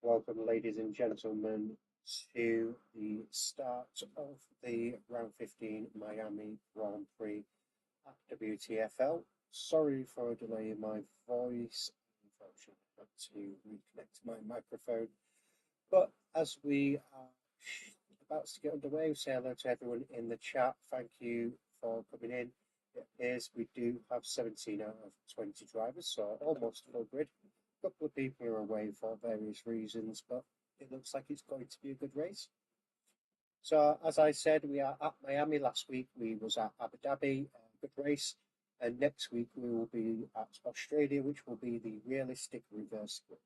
Welcome, ladies and gentlemen, to the start of the round 15 Miami Grand Prix at WTFL. Sorry for a delay in my voice. Unfortunately, I had to reconnect my microphone. But as we are about to get underway, say hello to everyone in the chat. Thank you for coming in. It is, we do have 17 out of 20 drivers, so almost full grid. A couple of people are away for various reasons, but it looks like it's going to be a good race. So as I said, we are at Miami. Last week we was at Abu Dhabi, good race, and next week we will be at Australia, which will be the realistic reverse grid.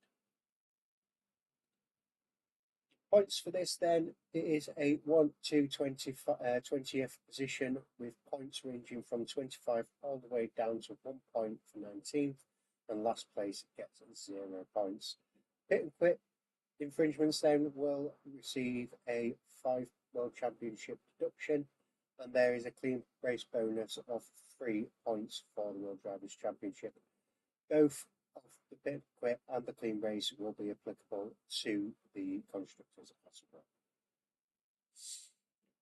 Points for this then, it is a 1 to 20th position with points ranging from 25 all the way down to 1 point for 19th, and last place gets 0 points. Pit and quit infringements then will receive a 5 World Championship deduction, and there is a clean race bonus of 3 points for the World Drivers' Championship. Both of the pit and quit and the clean race will be applicable to the constructors as well.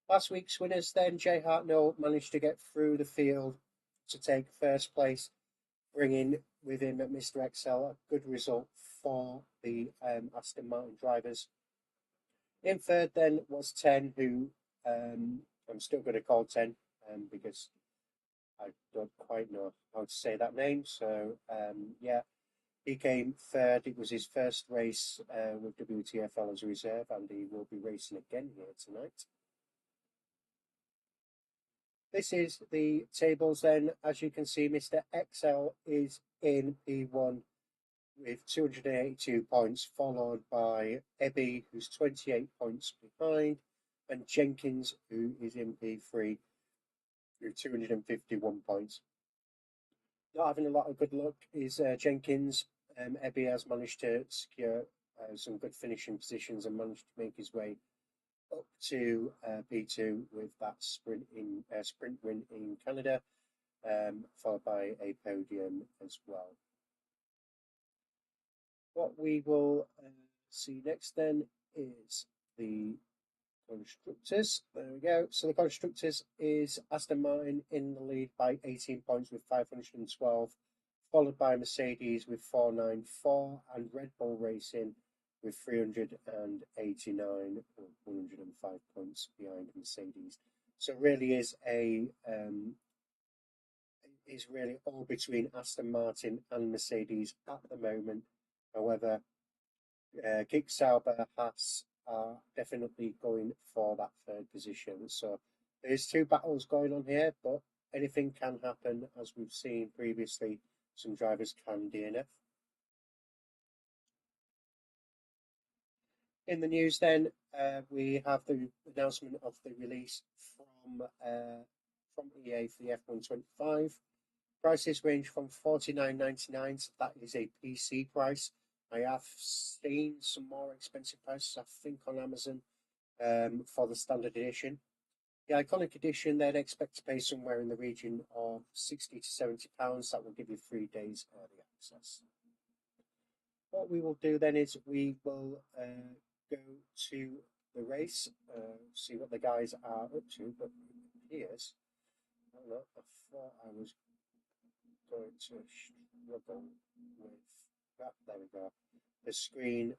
Last week's winners then, Jay Hartnell managed to get through the field to take first place, bringing with him at Mr. Excel a good result for the Aston Martin drivers. In third then was 10, who I'm still going to call 10 because I don't quite know how to say that name. So yeah, he came third. It was his first race with WTFL as a reserve, and he will be racing again here tonight. This is the tables then. As you can see, Mr. XL is in P1 with 282 points, followed by Ebby, who's 28 points behind, and Jenkins, who is in P3 with 251 points. Not having a lot of good luck is Jenkins. Ebby has managed to secure some good finishing positions and managed to make his way up to P2 with that sprint win in Canada, followed by a podium as well. What we will see next then is the constructors. There we go. So the constructors is Aston Martin in the lead by 18 points with 512, followed by Mercedes with 494 and Red Bull Racing with 389, 105 points behind Mercedes. So it really is really all between Aston Martin and Mercedes at the moment. However, Kick Sauber, Haas are definitely going for that third position. So there's 2 battles going on here, but anything can happen. As we've seen previously, some drivers can DNF. In the news then, we have the announcement of the release from EA for the F125. Prices range from $49.99, so that is a PC price. I have seen some more expensive prices, I think, on Amazon for the standard edition. The iconic edition, then expect to pay somewhere in the region of £60 to £70. That will give you 3 days early access. What we will do then is we will go to the race, see what the guys are up to, but it appears, I don't know, I thought I was going to struggle with that. There we go. The screen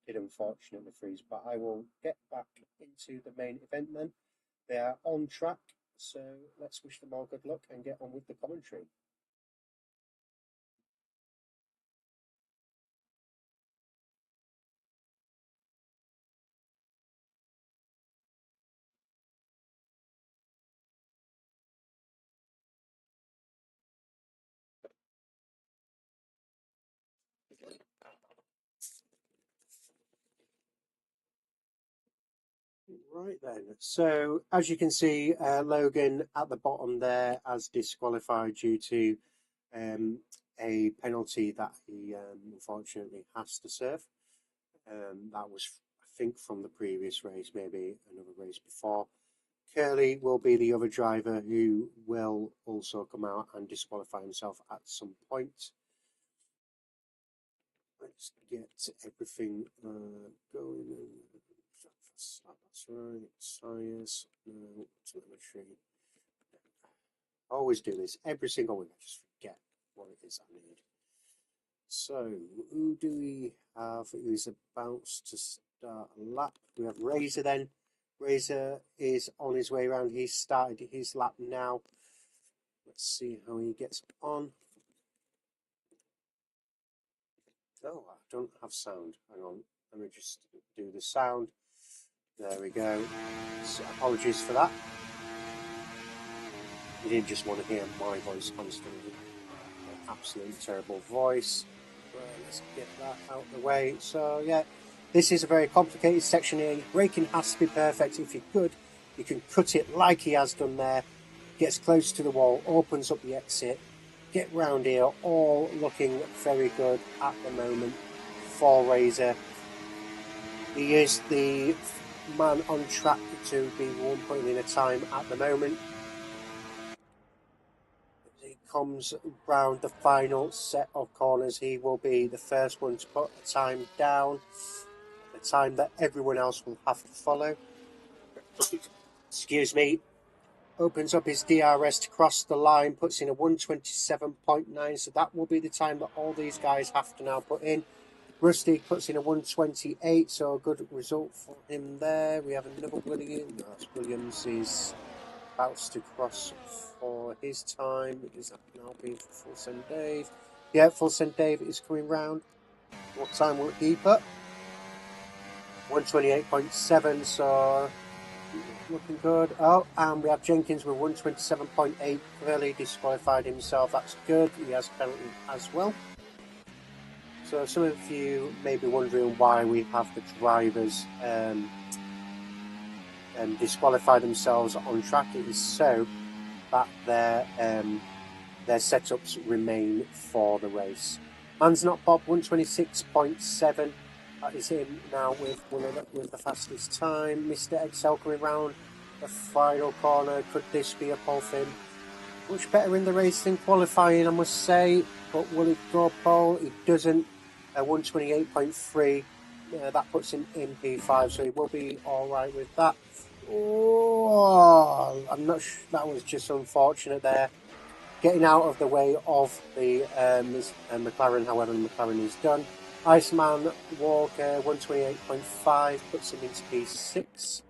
did unfortunately freeze, but I will get back into the main event then. They are on track, so let's wish them all good luck and get on with the commentary. Right then, so as you can see, Logan at the bottom there as disqualified due to a penalty that he unfortunately has to serve. That was, I think, from the previous race, maybe another race before. Curley will be the other driver who will also come out and disqualify himself at some point. Let's get everything going. That's right. Science. No, telemetry. I always do this every single week. I just forget what it is I need. So, who do we have who's about to start a lap? We have Razor then. Razor is on his way around. He's started his lap now. Let's see how he gets on. Oh, I don't have sound. Hang on. Let me just do the sound. There we go. So, apologies for that. You didn't just want to hear my voice constantly. An absolutely terrible voice. Let's get that out of the way. So yeah, this is a very complicated section here. Your braking has to be perfect. If you're good, you can cut it like he has done there. Gets close to the wall, opens up the exit. Get round here, all looking very good at the moment for Razor. He is the man on track to be 1 point in a time at the moment. He comes round the final set of corners. He will be the first one to put a time down, a time that everyone else will have to follow. Excuse me. Opens up his DRS to cross the line, puts in a 1:27.9, so that will be the time that all these guys have to now put in. Rusty puts in a 1:28, so a good result for him there. We have another Williams. Williams is about to cross for his time. Is that now being for Full Send Dave? Yeah, Full Send Dave is coming round. What time will he put? 1:28.7, so looking good. Oh, and we have Jenkins with 1:27.8. Clearly disqualified himself. That's good. He has a penalty as well. So some of you may be wondering why we have the drivers disqualify themselves on track. It is so that their setups remain for the race. Man's Not Bob 1:26.7. That is him now with the fastest time. Mr. Excel coming round the final corner. Could this be a pole for him? Much better in the race than qualifying, I must say. But will it go pole? It doesn't. 1:28.3. That puts him in P5, so he will be all right with that. Oh, I'm not sure. That was just unfortunate there. Getting out of the way of the McLaren, however, McLaren is done. Iceman Walker 1:28.5 puts him into P6.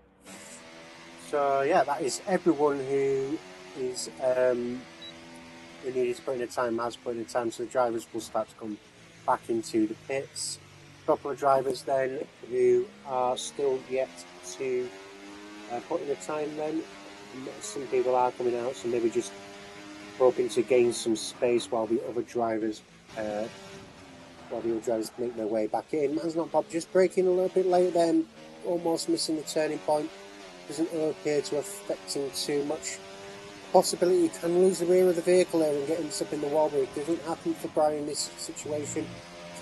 So yeah, that is everyone who is who needed to put in a time has put in a time. So the drivers will start to come back into the pits. A couple of drivers then who are still yet to put in a time. Then some people are coming out, so maybe just hoping to gain some space while the other drivers make their way back in. Man's Not Bob just braking a little bit late then, almost missing the turning point. Doesn't appear to affect him too much. Possibility he can lose the rear of the vehicle there and get him up in the wall, but it doesn't happen for Brian in this situation.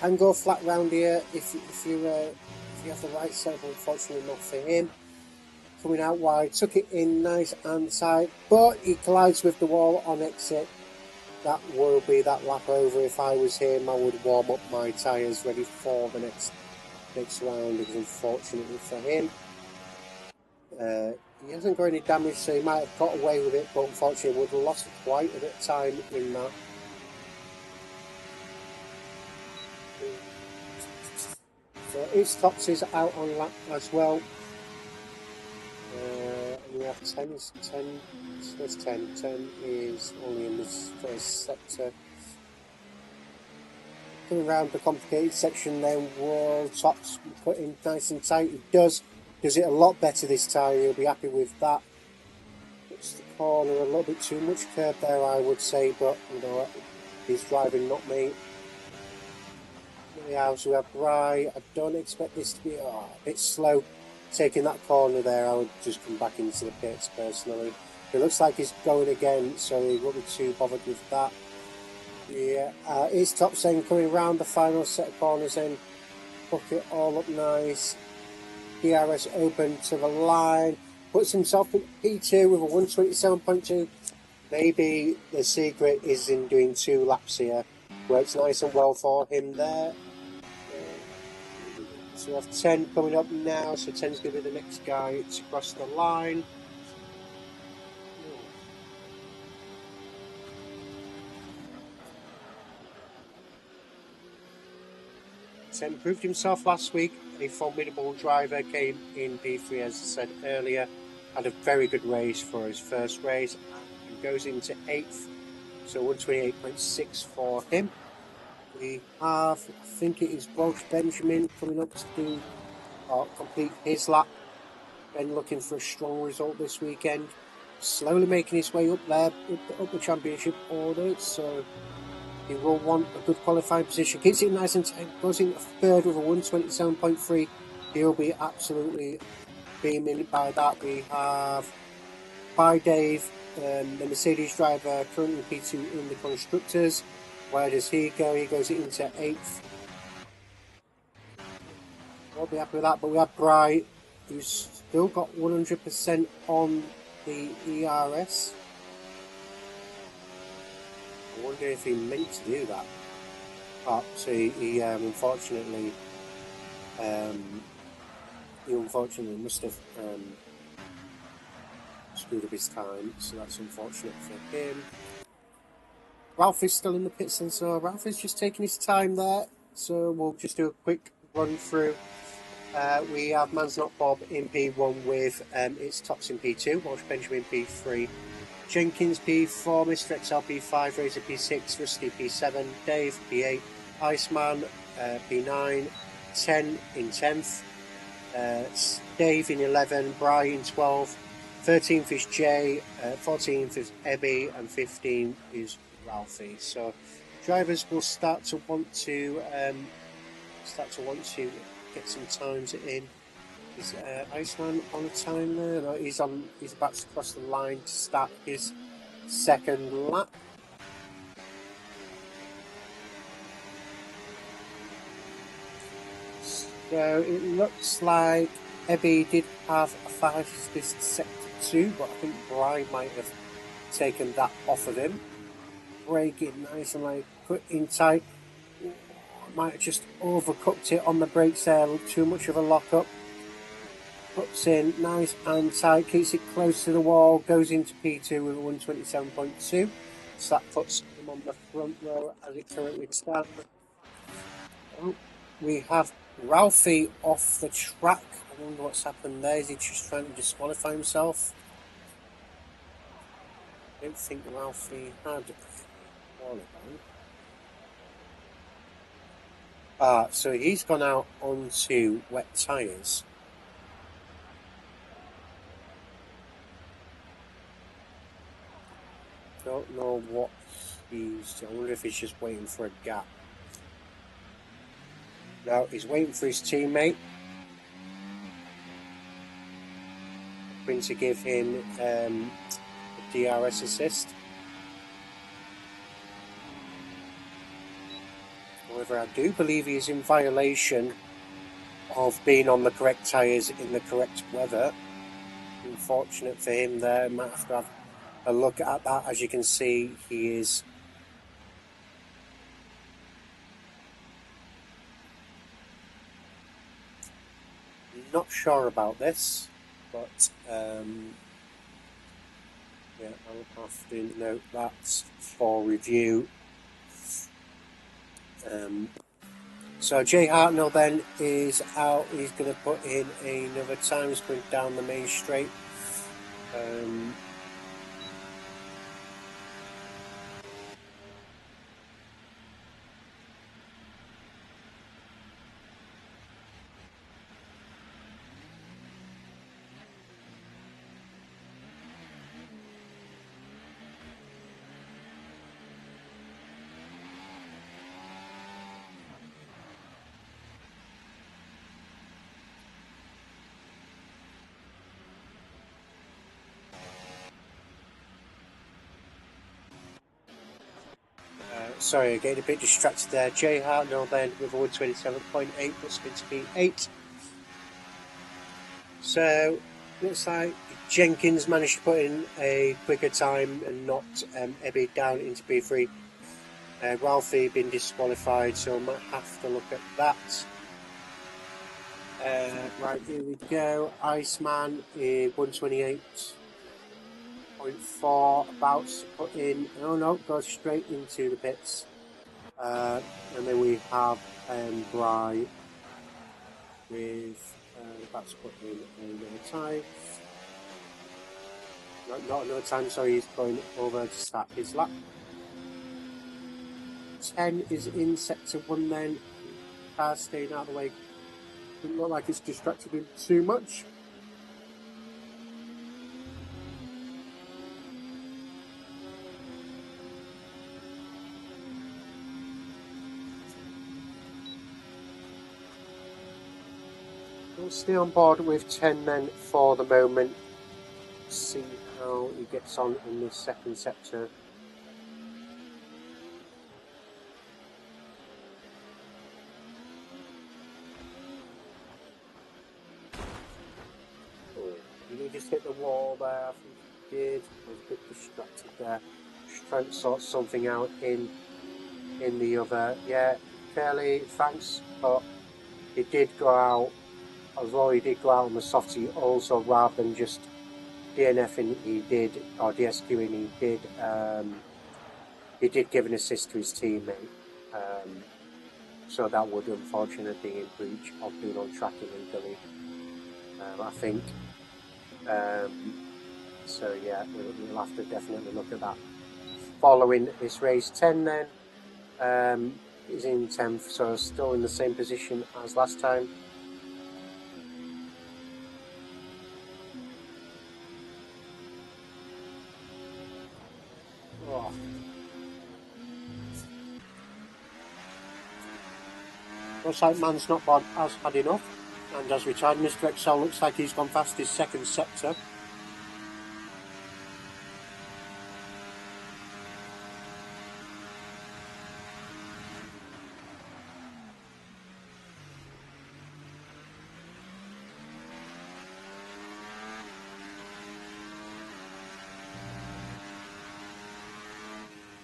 Can go flat round here if you have the right setup, unfortunately not for him. Coming out wide, took it in nice and tight, but he collides with the wall on exit. That will be that lap over. If I was him, I would warm up my tyres ready for the next round, because unfortunately for him, he hasn't got any damage, so he might have got away with it, but unfortunately would have lost quite a bit of time in that. So his tops is out on lap as well. And we have 10, so there's 10. 10 is only in this first sector. Coming around the complicated section then, World Tops put in nice and tight. He does it a lot better this time. He'll be happy with that. Puts the corner a little bit too much curb there, I would say, but you know, he's driving, not me. Yeah, so we have Bry. I don't expect this to be a bit slow. Taking that corner there, I would just come back into the pits personally. It looks like he's going again, so he won't be too bothered with that. Yeah, his top saying coming around the final set of corners then. Hook it all up nice. DRS open to the line. Puts himself in P2 with a 1:27.2. Maybe the secret is in doing 2 laps here. Works nice and well for him there. So we have 10 coming up now, so 10's going to be the next guy to cross the line. Ten proved himself last week, a formidable driver, came in P3 as I said earlier, had a very good race for his first race and goes into 8th, so 128.6 for him. We have, I think it is Welsh Benjamin coming up to do complete his lap. Ben looking for a strong result this weekend, slowly making his way up there, up the championship order, so he will want a good qualifying position. Keeps it nice and tight, goes into third with a 127.3. He'll be absolutely beaming by that. We have by Dave, the Mercedes driver, currently P2 in the Constructors. Where does he go? He goes into 8th. Won't be happy with that, but we have Bry, who's still got 100% on the ERS. I wonder if he meant to do that. So he unfortunately must have screwed up his time, so that's unfortunate for him. Ralph is still in the pits, and so Ralph is just taking his time there. So we'll just do a quick run through. We have Man's Not Bob in P1 with its tops in P2, Welsh Benjamin P3, Jenkins P4, Mr. XL P5, Razor P6, Rusty P7, Dave P8, Iceman P9, 10 in 10th, Dave in 11, Brian in 12, 13th is Jay, 14th is Ebby, and 15 is Ralphie. So drivers will start to want to get some times in. Is Iceman on a time there? No, he's about to cross the line to start his second lap. So it looks like Ebby did have a fastest sector 2, but I think Brian might have taken that off of him. Braking nice and like put in tight. Might have just overcooked it on the brakes there, too much of a lock-up. Puts in nice and tight, keeps it close to the wall, goes into P2 with 127.2. So that puts him on the front row as it currently stands. Oh, we have Ralphie off the track. I wonder what's happened there. Is he just trying to disqualify himself? I don't think Ralphie had qualified. So he's gone out onto wet tyres. Don't know what he's... I wonder if he's just waiting for a gap. No, he's waiting for his teammate. Going to give him a DRS assist. However, I do believe he is in violation of being on the correct tyres in the correct weather. Unfortunate for him there. Might have to have a look at that. As you can see, he is not sure about this, but yeah, I'll have to note that for review. So Jay Hartnell then is out. He's going to put in another time sprint down the main straight. Sorry, I'm getting a bit distracted there. Jay Hartnell then with a 127.8 plus into P8. So, looks like Jenkins managed to put in a quicker time and knocked Ebby down into P3. Ralphie been disqualified, so I might have to look at that. Right, here we go. Iceman is 128.4, about to put in. Oh no, goes straight into the pits. And then we have Bry with about to put in another time. No, not another time, sorry, he's going over to start his lap. 10 is in sector 1 then. Car staying out of the way. Doesn't look like it's distracted him too much. We'll stay on board with 10 then for the moment. See how he gets on in the second sector. Did he just hit the wall there? I think he did. I was a bit distracted there. Just trying to sort something out in the other. Yeah, fairly thanks, but he did go out. Although he did go out on the softie also, rather than just DNFing, he did, or DSQing, he did give an assist to his teammate. So that would unfortunately be in breach of being on track illegally, I think. So yeah, we'll have to definitely look at that. Following this race, 10 then is in 10th, so still in the same position as last time. Oh. Looks like Man's Not Bod has had enough and has retired. Mr. Excel looks like he's gone past his second sector.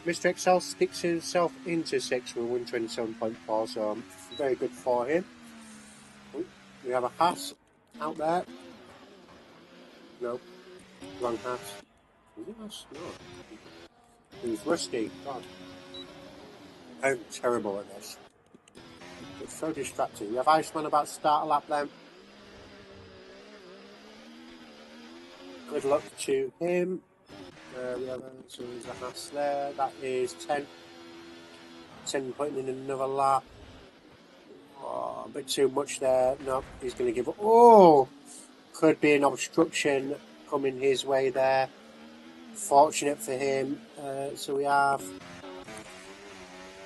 Mr. Excel sticks himself into 6 with 127.4, so very good for him. We have a Haas out there. No, wrong Haas. Is it Haas? No. He's Rusty. God. I'm terrible at this. It's so distracting. We have Iceman about to start a lap then. Good luck to him. We have so there's a Haas there. That is 10. 10 putting in another lap. Oh, a bit too much there. No, he's going to give up. Oh! Could be an obstruction coming his way there. Fortunate for him. So we have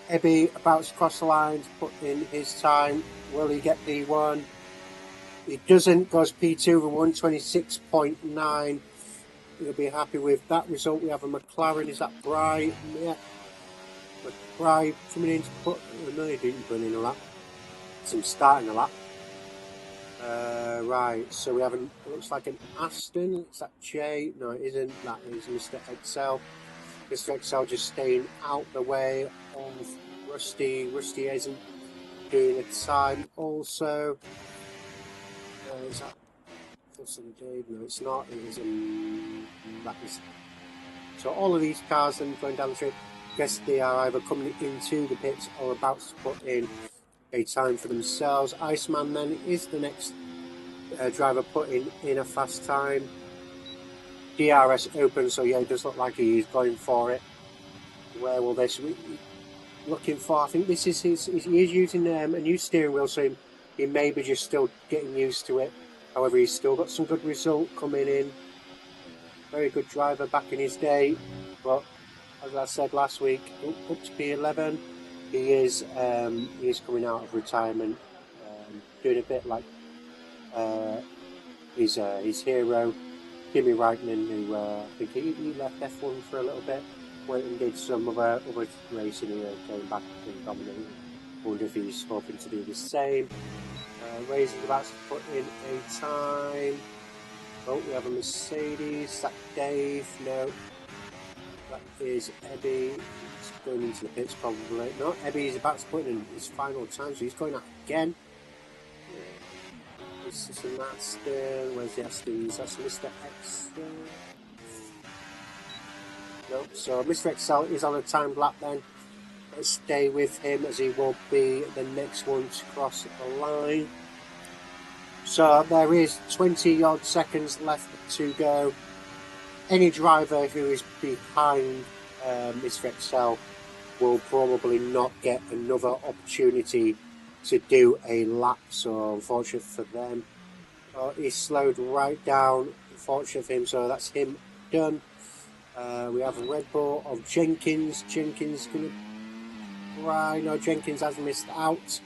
Ebby about to cross the line to put in his time. Will he get P1? He doesn't. Goes P2 with 126.9. He'll be happy with that result. We have a McLaren. Is that Bry? Yeah. Bry coming in to put. No, he didn't put in a lap. It's him starting a lap. Right, so we have it looks like an Aston. Is that J? No, it isn't. That is Mr. Excel. Mr. Excel just staying out the way of Rusty. Rusty isn't doing a time also. Is that Wilson Dave? No, it's not. It is that is. So all of these cars then going down the street, I guess they are either coming into the pits or about to put in a time for themselves. Iceman then is the next driver putting in a fast time. DRS open, so yeah, it does look like he's going for it. Where will this be looking for? I think this is he is using a new steering wheel, so he may be just still getting used to it. However, he's still got some good result coming in. Very good driver back in his day, but as I said last week, up to P11, he is coming out of retirement, doing a bit like his hero, Kimi Räikkönen, who I think he left F1 for a little bit, went and did some other racing and came back and dominated. Wonder if he's hoping to do the same. Raising about to put in a time. Oh, we have a Mercedes. Is that Dave? No. That is Ebby. He's going into the pits probably. No, Ebby is about to put in his final time, so he's going out again. This is the Aston. Where's the Astons? That's Mr. X. Nope. So Mr. Excel is on a timed lap then. Let's stay with him as he will be the next one to cross the line. So there is 20 odd seconds left to go. Any driver who is behind Mr. Excel will probably not get another opportunity to do a lap, so unfortunate for them. He's slowed right down, unfortunate for him, so that's him done. We have a Red Bull of Jenkins. Jenkins going to try. No, Jenkins has missed out,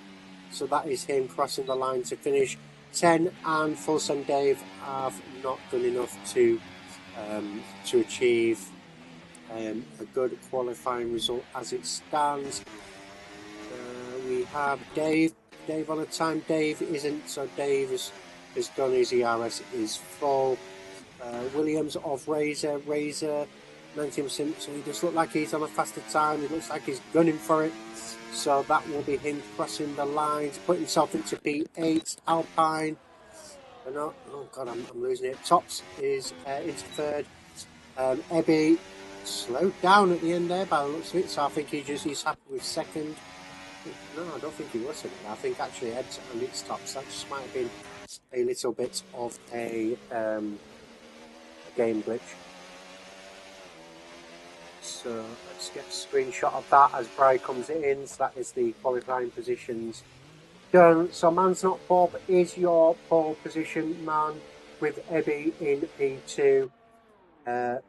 so that is him crossing the line to finish. 10 and Full Send Dave have not done enough to achieve a good qualifying result as it stands. We have Dave on a time. Dave isn't, so Dave has done his ERS is full. Williams of Razor 19%, so he does look like he's on a faster time. It looks like he's gunning for it, so that will be him crossing the lines, putting himself into P8. Alpine, oh god, I'm losing it. Tops is into third. Ebby slowed down at the end there by the looks of it, so I think he's happy with second. No, I don't think he was. I think actually Ed's and its tops. That just might have been a little bit of a game glitch. So let's get a screenshot of that as Bry comes in. So that is the qualifying positions done. So Man's Not Bob is your pole position man with Ebby in P2.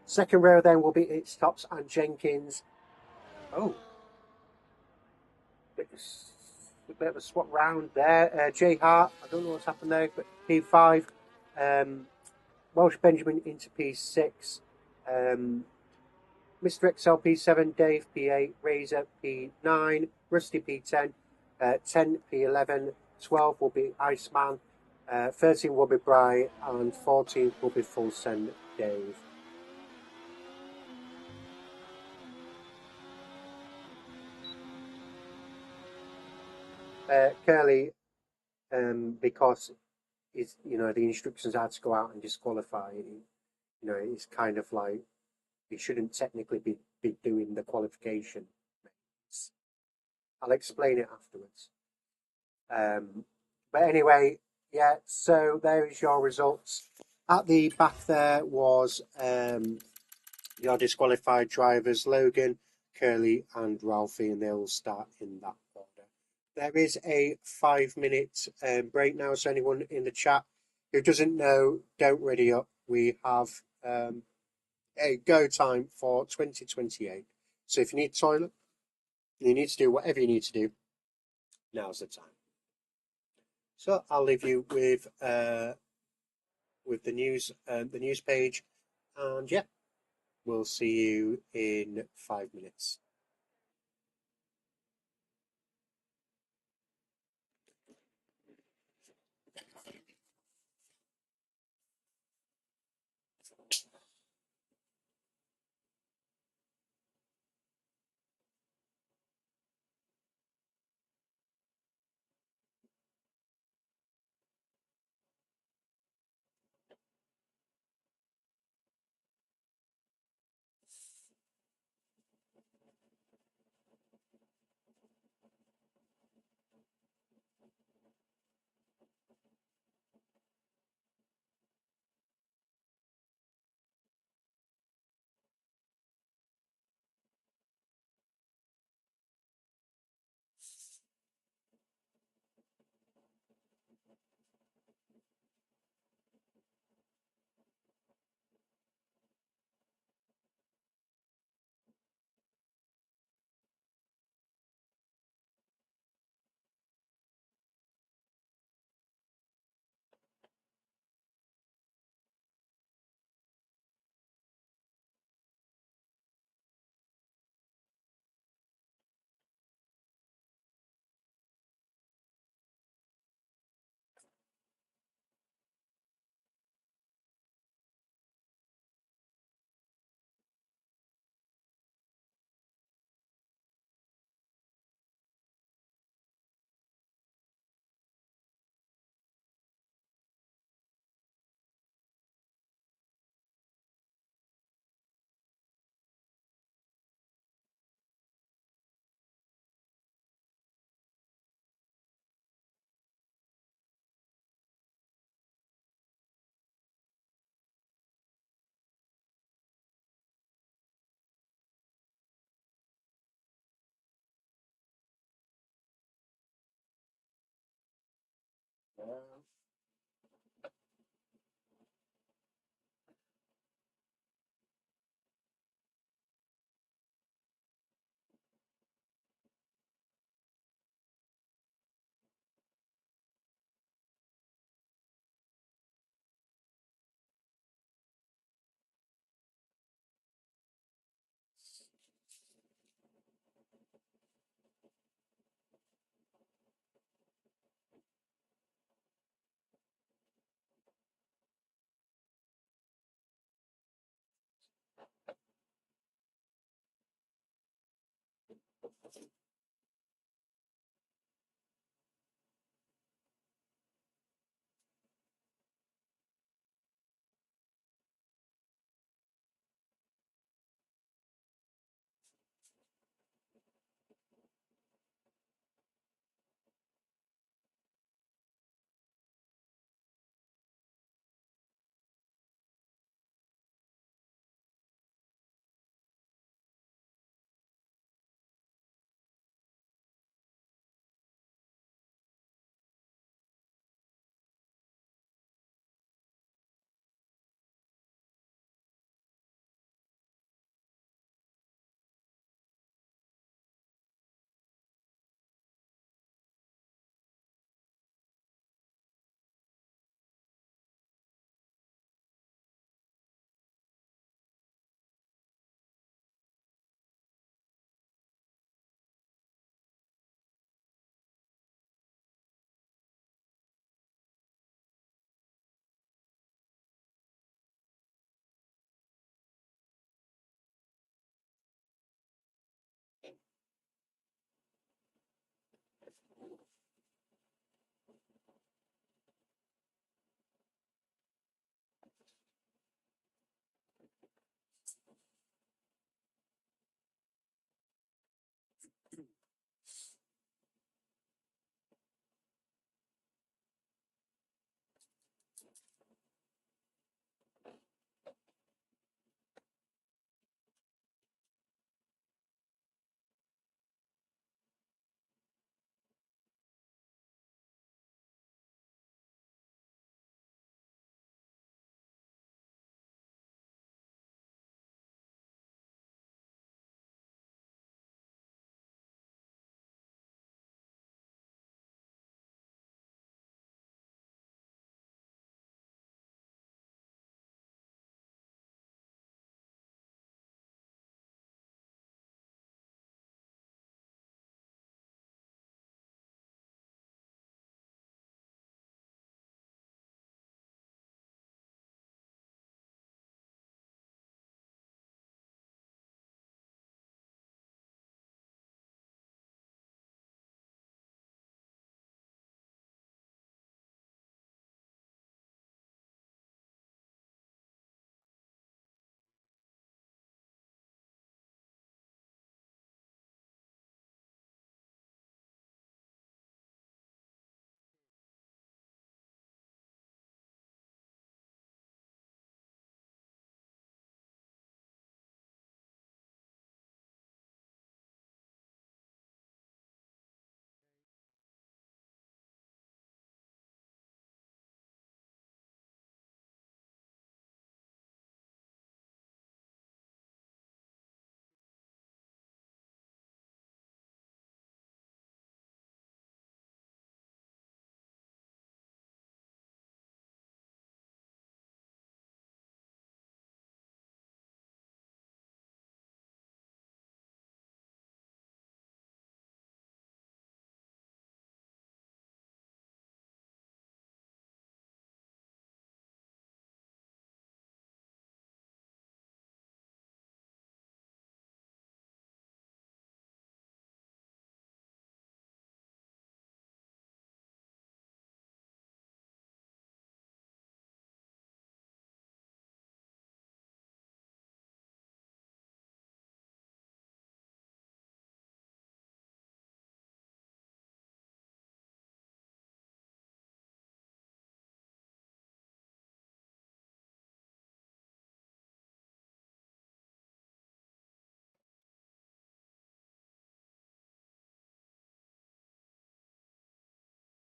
Second row then will be its tops and Jenkins. Oh. A bit of a swap round there. J Hart, I don't know what's happened there, but P5. Welsh Benjamin into P6. Mr. XL P7, Dave P8, Razor P9, Rusty P10, 10 P11, 12 will be Iceman, 13 will be Bry, and 14 will be Full Send Dave. Curly, because it's, the instructions are to go out and disqualify, it's kind of like he shouldn't technically be doing the qualification. I'll explain it afterwards. But anyway, yeah, so there's your results. At the back there was your disqualified drivers, Logan, Curly and Ralphie, and they'll start in that order. There is a 5-minute break now, so anyone in the chat who doesn't know, don't ready up. We have a go time for 2028. So if you need toilet, you need to do whatever you need to do, now's the time. So I'll leave you with the news page, and yeah, we'll see you in 5 minutes.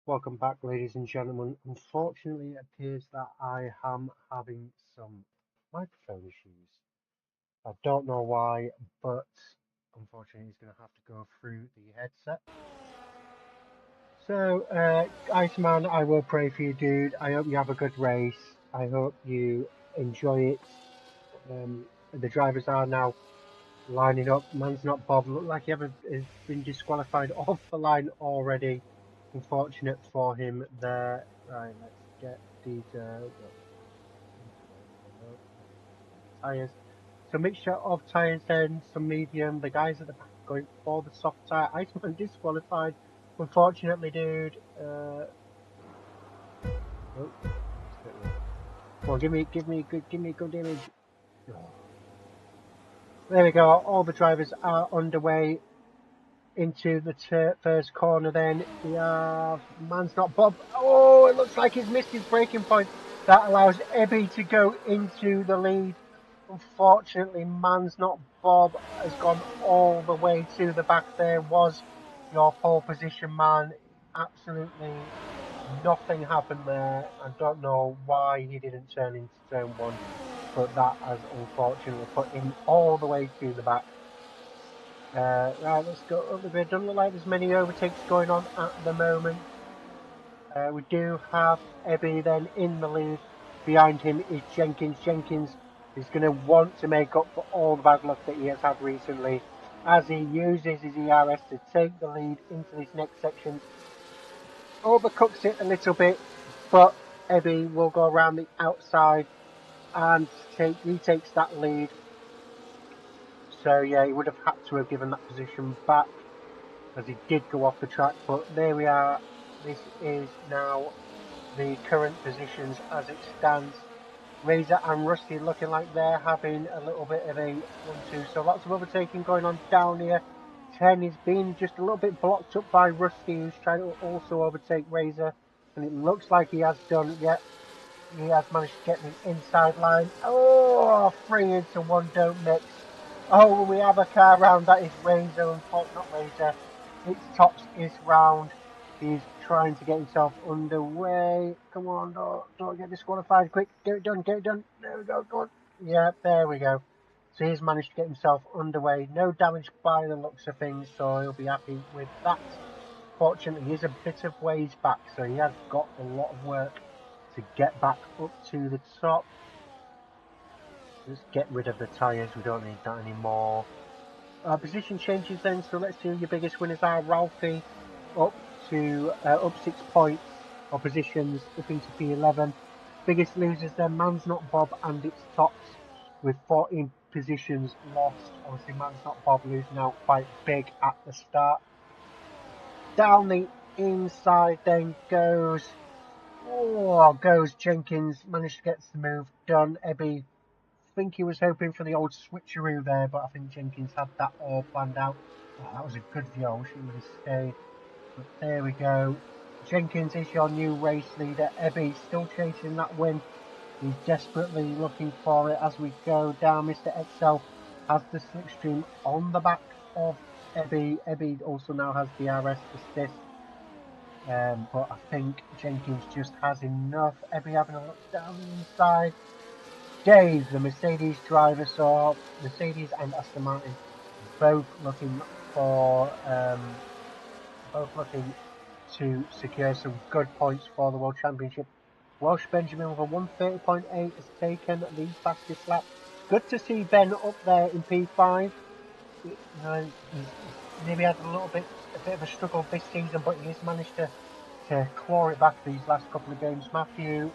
Welcome back, ladies and gentlemen. Unfortunately, it appears that I am having some microphone issues. I don't know why, but unfortunately, he's going to have to go through the headset. So, Iceman, I will pray for you, dude. I hope you have a good race. I hope you enjoy it. The drivers are now lining up. Man's not Bob. Look like he has been disqualified off the line already. Unfortunate for him there. Right, let's get these tyres. So mixture of tyres then, some medium. The guys at the back going for the soft tyre. Iceman disqualified. Unfortunately, dude. Oh, come on, give me good image. Oh. There we go. All the drivers are underway into the first corner then. We have Man's Not Bob. Oh, it looks like he's missed his braking point. That allows Ebby to go into the lead. Unfortunately, Man's Not Bob has gone all the way to the back. There was your pole position man. Absolutely nothing happened there. I don't know why he didn't turn into turn one, but that has unfortunately put him all the way to the back. Right, let's go up the grid. Doesn't look like there's many overtakes going on at the moment. We do have Ebby then in the lead. Behind him is Jenkins. Jenkins is going to want to make up for all the bad luck that he has had recently as he uses his ERS to take the lead into this next section. Overcooks it a little bit, but Ebby will go around the outside and retakes that lead. So yeah, he would have had to have given that position back, as he did go off the track, but there we are. This is now the current positions as it stands. Razor and Rusty looking like they're having a little bit of a 1-2, so lots of overtaking going on down here. 10 is being just a little bit blocked up by Rusty, who's trying to also overtake Razor, and it looks like he has done. Yet he has managed to get the inside line. Oh, 3 into 1, don't mix. Oh, we have a car round. That is Razor, not Razor. It's Tops is round. He's trying to get himself underway. Come on, don't get disqualified. Quick, get it done, get it done. There we go, go on. Yeah, there we go. So he's managed to get himself underway. No damage by the looks of things, so he'll be happy with that. Fortunately, he's a bit of ways back, so he has got a lot of work to get back up to the top. Let's get rid of the tyres. We don't need that anymore. Position changes then, so let's see who your biggest winners are. Ralphie up 6 points, or positions up into P11. Biggest losers then, Man's Not Bob and its Tops with 14 positions lost. Obviously, Man's Not Bob losing out quite big at the start. Down the inside then goes Jenkins. Managed to get the move done. Ebby, I think he was hoping for the old switcheroo there, but I think Jenkins had that all planned out. Oh, that was a good view. I wish he would have stayed. But there we go. Jenkins is your new race leader. Ebby still chasing that win. He's desperately looking for it as we go down. Mr. XL has the slipstream on the back of Ebby. Ebby also now has the RS assist. But I think Jenkins just has enough. Ebby having a look down the inside. Dave, the Mercedes driver, saw Mercedes and Aston Martin both looking to secure some good points for the World Championship. Welsh Benjamin with a 1:30.8 has taken the fastest lap. Good to see Ben up there in P5. He's maybe had a bit of a struggle this season, but he's managed to claw it back these last couple of games. Matthew,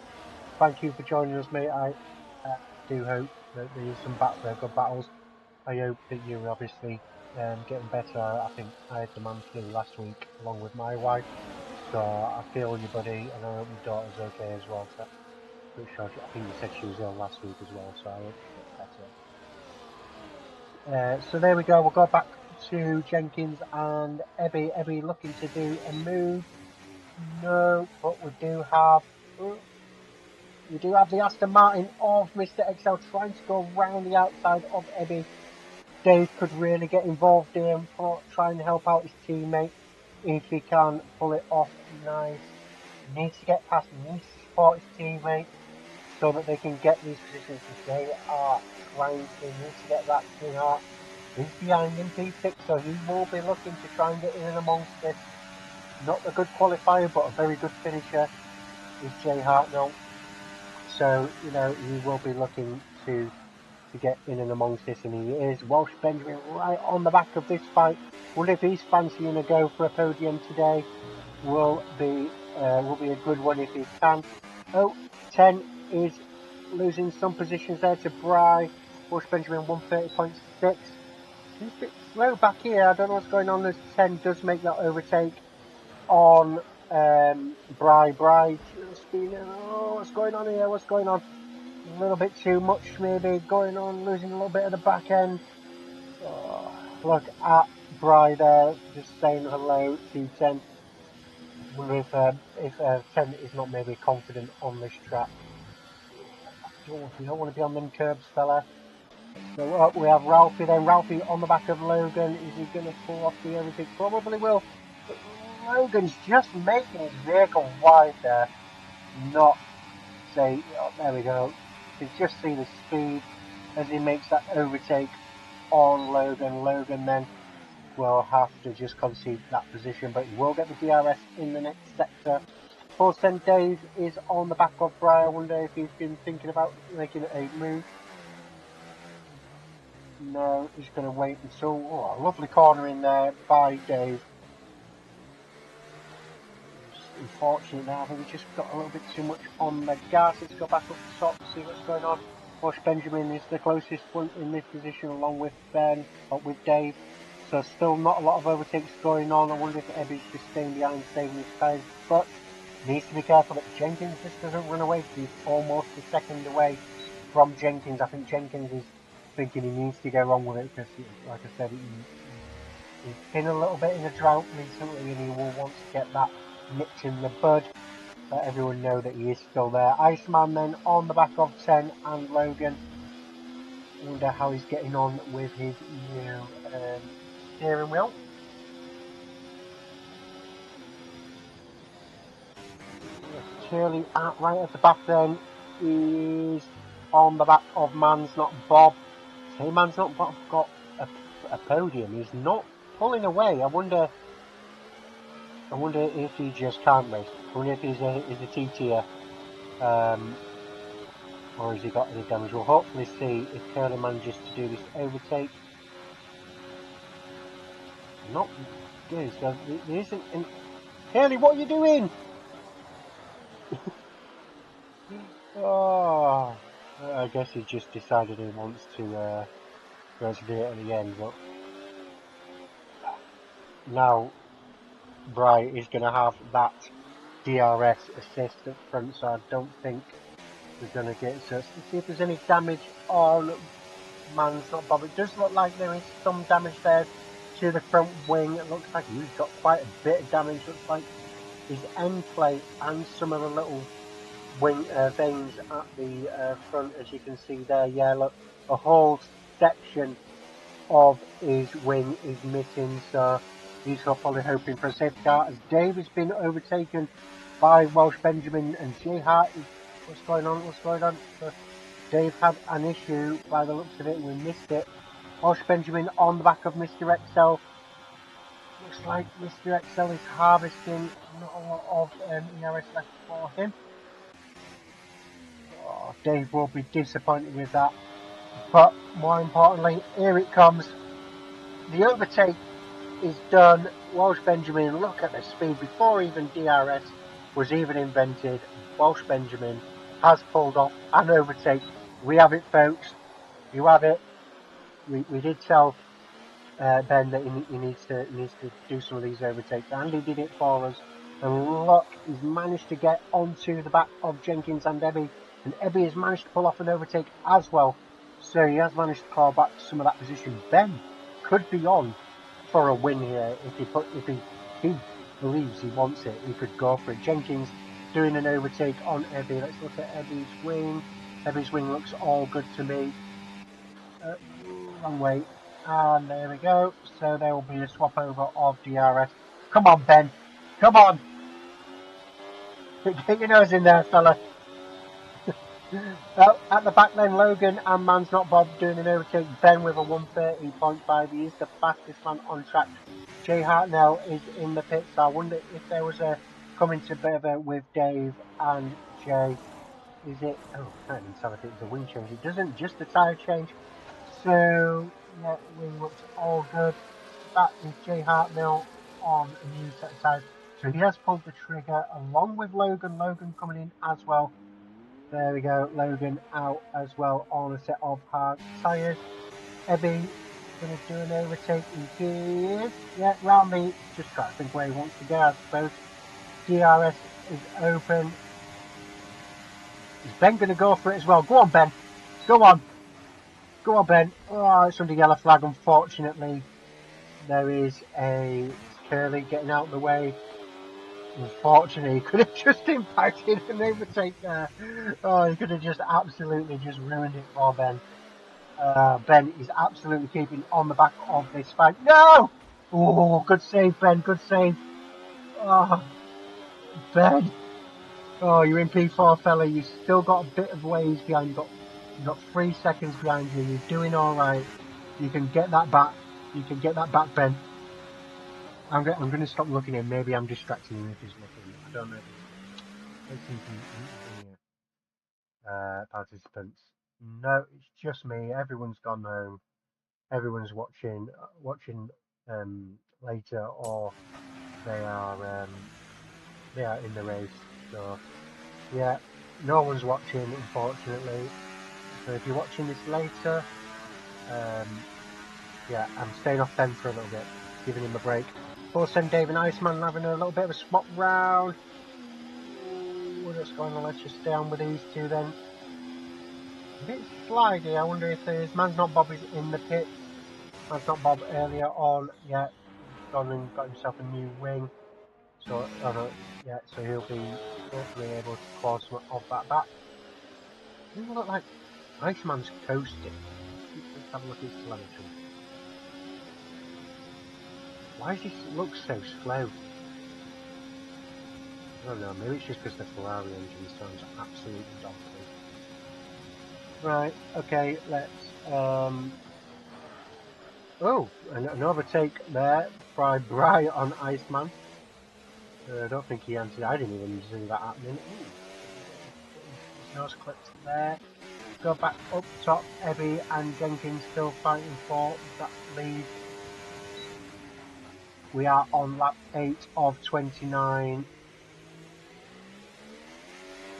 thank you for joining us, mate. I do hope that there is some good battles. I hope that you're obviously getting better. I think I had the man flu last week along with my wife, so I feel you, buddy, and I hope your daughter's okay as well. So, pretty sure I think you said she was ill last week as well, so I hope she gets better. So there we go. We'll go back to Jenkins and Ebby. Ebby looking to do a move. No, but we do have the Aston Martin of Mr. XL trying to go round the outside of Ebby. Dave could really get involved here and try and help out his teammate if he can pull it off. Nice. He needs to get past, he needs to support his teammate so that they can get these positions because they are trying to, need to get that J Hart. He's behind him, P6, so he will be looking to try and get in and amongst this. Not a good qualifier, but a very good finisher is J Hart now. So, you know, he will be looking to get in and amongst this, and he is. Welsh Benjamin right on the back of this fight. Wonder if he's fancying a go for a podium today. Will be a good one if he can. Oh, 10 is losing some positions there to Bry. Welsh Benjamin 130.6. Seems a bit slow back here. I don't know what's going on as 10 does make that overtake on Bry. Bry just being, oh, what's going on here? What's going on? A little bit too much maybe going on, losing a little bit of the back end. Oh, look at Bry there, just saying hello to 10. Wonder if 10 is not maybe confident on this track. Oh, you don't want to be on them curbs, fella. So up we have Ralphie then. Ralphie on the back of Logan. Is he going to pull off the overtake? Probably will. But Logan's just making his vehicle wide there. Not say, oh, there we go. You can just see the speed as he makes that overtake on Logan. Logan then will have to just concede that position, but he will get the DRS in the next sector. Forcent Dave is on the back of Bry. I wonder if he's been thinking about making a move. No, he's going to wait until, oh, a lovely corner in there by Dave. Just unfortunate now, I think he just got a little bit too much on the gas. Let's go back up the top and see what's going on. Welsh Benjamin is the closest one in this position along with Ben, with Dave. So still not a lot of overtakes going on. I wonder if Ebby's just staying behind, saving his tyres. But needs to be careful that Jenkins just doesn't run away. He's almost a second away from Jenkins. I think Jenkins is thinking he needs to go wrong with it because, like I said, he's been a little bit in a drought recently and he will want to get that nipped in the bud. Let everyone know that he is still there. Iceman then on the back of 10 and Logan. I wonder how he's getting on with his new steering wheel. Shirley right at the back then is on the back of Man's Not Bob. Say Man's Not Bob got a podium. He's not pulling away. I wonder if he just can't race. I wonder if he's a T-tier. Or has he got any damage? We'll hopefully see if Curly manages to do this overtake. Not good. So there isn't any... Curly, what are you doing? Oh, I guess he just decided he wants to do it at the end. But now Bry is going to have that DRS assist up front, so I don't think we're going to get it. So let's see if there's any damage on Man's Not Bob. It does look like there is some damage there to the front wing. It looks like he's got quite a bit of damage. Looks like his end plate and some of the little wing veins at the front, as you can see there. Yeah, look, a whole section of his wing is missing, so he's probably hoping for a safety car as Dave has been overtaken by Welsh Benjamin and J Hart. What's going on? So Dave had an issue by the looks of it, and we missed it. Welsh Benjamin on the back of Mr. XL. Looks like Mr. XL is harvesting. Not a lot of ERS left for him. Oh, Dave will be disappointed with that. But more importantly, here it comes. The overtake is done. Welsh Benjamin, look at the speed before even DRS was even invented. Welsh Benjamin has pulled off an overtake. We have it, folks. You have it. We did tell Ben that he needs to do some of these overtakes, and he did it for us. And look, he's managed to get onto the back of Jenkins and Ebby, and Ebby has managed to pull off an overtake as well. So he has managed to claw back some of that position. Ben could be on for a win here if he believes he wants it. He could go for it. Jenkins doing an overtake on Ebby. Let's look at Ebby's wing. Ebby's wing looks all good to me. Wrong way. And there we go. So there will be a swap over of DRS. Come on, Ben. Come on. Get your nose in there, fella. At the back then, Logan and Man's Not Bob doing an overtake. Ben with a 1:13.5. He is the fastest man on track. Jay Hartnell is in the pits. So I wonder if there was a coming together with Dave and Jay. Is it? Oh, I can't even tell if it was a wing change. It doesn't, just a tyre change. So, yeah, wing looks all good. That is Jay Hartnell on a new set of tyres. So he has pulled the trigger along with Logan. Logan coming in as well. There we go. Logan out as well on a set of hard tyres. Ebby going to do an overtake. He is. Yeah, round me. Just trying to think where he wants to go, I suppose. DRS is open. Is Ben going to go for it as well? Go on, Ben. Go on. Go on, Ben. Oh, it's under yellow flag, unfortunately. There is a Curly getting out of the way. Unfortunately, he could have just impacted an overtake there. Oh, he could have just absolutely just ruined it for Ben. Ben is absolutely keeping on the back of this fight. No! Oh, good save, Ben. Good save. Oh, Ben. Oh, you're in P4, fella. You've still got a bit of ways behind. You've got 3 seconds behind you. You're doing all right. You can get that back. You can get that back, Ben. I'm going to stop looking at him. Maybe I'm distracting him if he's looking. I don't know if he's looking. Let's see if participants. No, it's just me. Everyone's gone home. Everyone's watching later, or they are in the race. So yeah, no one's watching, unfortunately. So if you're watching this later, yeah, I'm staying off Ben for a little bit, giving him a break. Send Dave and Iceman having a little bit of a swap round. What's going on? Let's just stay on with these two then. A bit slidey. I wonder if there's Man's Not Bob is in the pits. Man's Not Bob earlier on. Yeah, he's gone and got himself a new wing. So, yeah, so he'll be hopefully able to claw some of that back. Doesn't look like Iceman's coasting. Let's have a look at his telemetry. Why does he look so slow? I don't know, maybe it's just because the Ferrari engine sounds absolutely donkey. Right, okay, let's, oh, an overtake there by Bry on Iceman. I don't think he answered. I didn't even see that happening. Ooh, his nose clipped there. Go back up top. Ebby and Jenkins still fighting for that lead. We are on lap 8 of 29.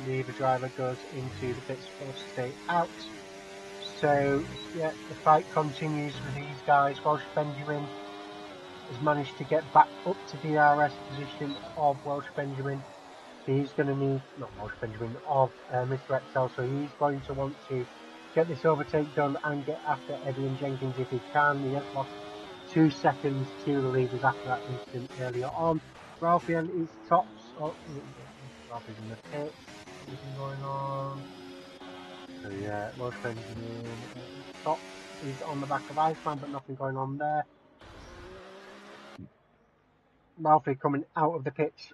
Neither driver goes into the pits, forced to stay out. So, yeah, the fight continues with these guys. Welsh Benjamin has managed to get back up to DRS position of Welsh Benjamin. So he's going to need, not Welsh Benjamin, of Mr. Excel. So he's going to want to get this overtake done and get after Eddie and Jenkins if he can. He has lost 2 seconds to the leaders after that incident earlier on. Ralphie and his tops. Oh, Ralphie's in the pit. Anything going on? So yeah, Welsh Benjamin top is on the back of Iceman, but nothing going on there. Ralphie coming out of the pits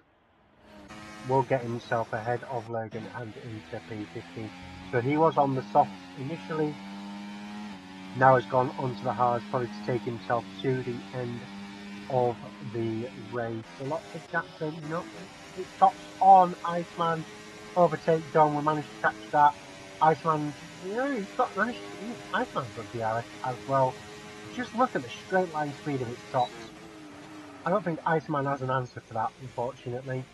will get himself ahead of Logan and into P15. So he was on the softs initially. Now has gone onto the hards, probably to take himself to the end of the race. So lots of Jackson, you know, it stops on Iceman. Overtake done. We managed to catch that. Iceman, you know, Iceman's got DRS as well. Just look at the straight line speed of its tops. I don't think Iceman has an answer for that, unfortunately.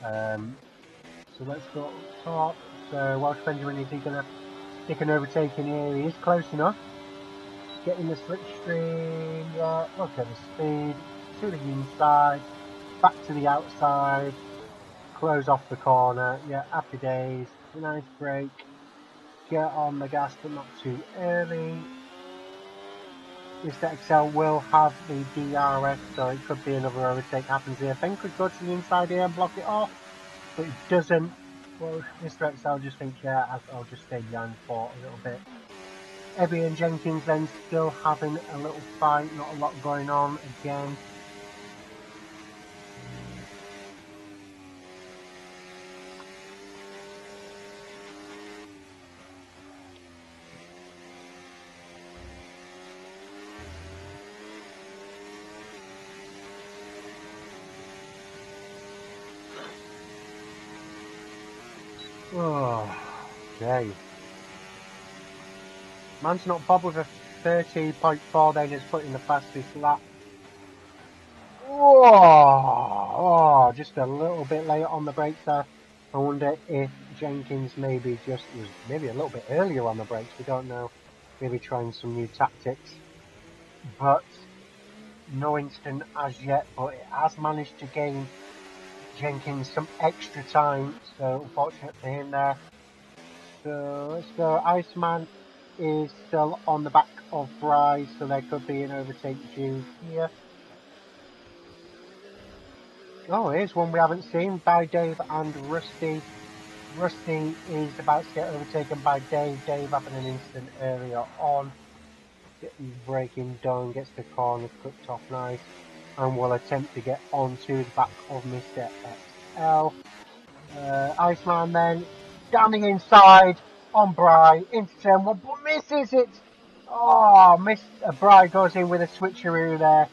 So let's go up top. So Welsh Benjamin, is he going to stick an overtake in here? He is close enough. Getting the slipstream, yeah, look at the speed. To the inside, back to the outside, close off the corner. Yeah, happy days. Nice break. Get on the gas, but not too early. Mr. Excel will have the DRS, so it could be another overtake happens here. Ben could go to the inside here and block it off, but it doesn't. Well, Mr. Excel just thinks, yeah, I'll just stay behind for a little bit. Ebby and Jenkins then still having a little fight, not a lot going on again. Oh, okay. Man's Not Bob with a 30.4 then is putting the fastest lap. Oh, just a little bit late on the brakes there. I wonder if Jenkins maybe just was maybe a little bit earlier on the brakes. We don't know. Maybe trying some new tactics. But no instant as yet. But it has managed to gain Jenkins some extra time. So unfortunate for him there. So let's go. Iceman is still on the back of Bryce, so there could be an overtake due here. Oh, here's one we haven't seen by Dave and Rusty. Rusty is about to get overtaken by Dave. Dave having an instant earlier on. Getting braking done, gets the corner cooked off nice, and will attempt to get onto the back of Mr. XL. Iceman then down the inside on Bry into turn one, but misses it. Oh, Bry goes in with a switcheroo there.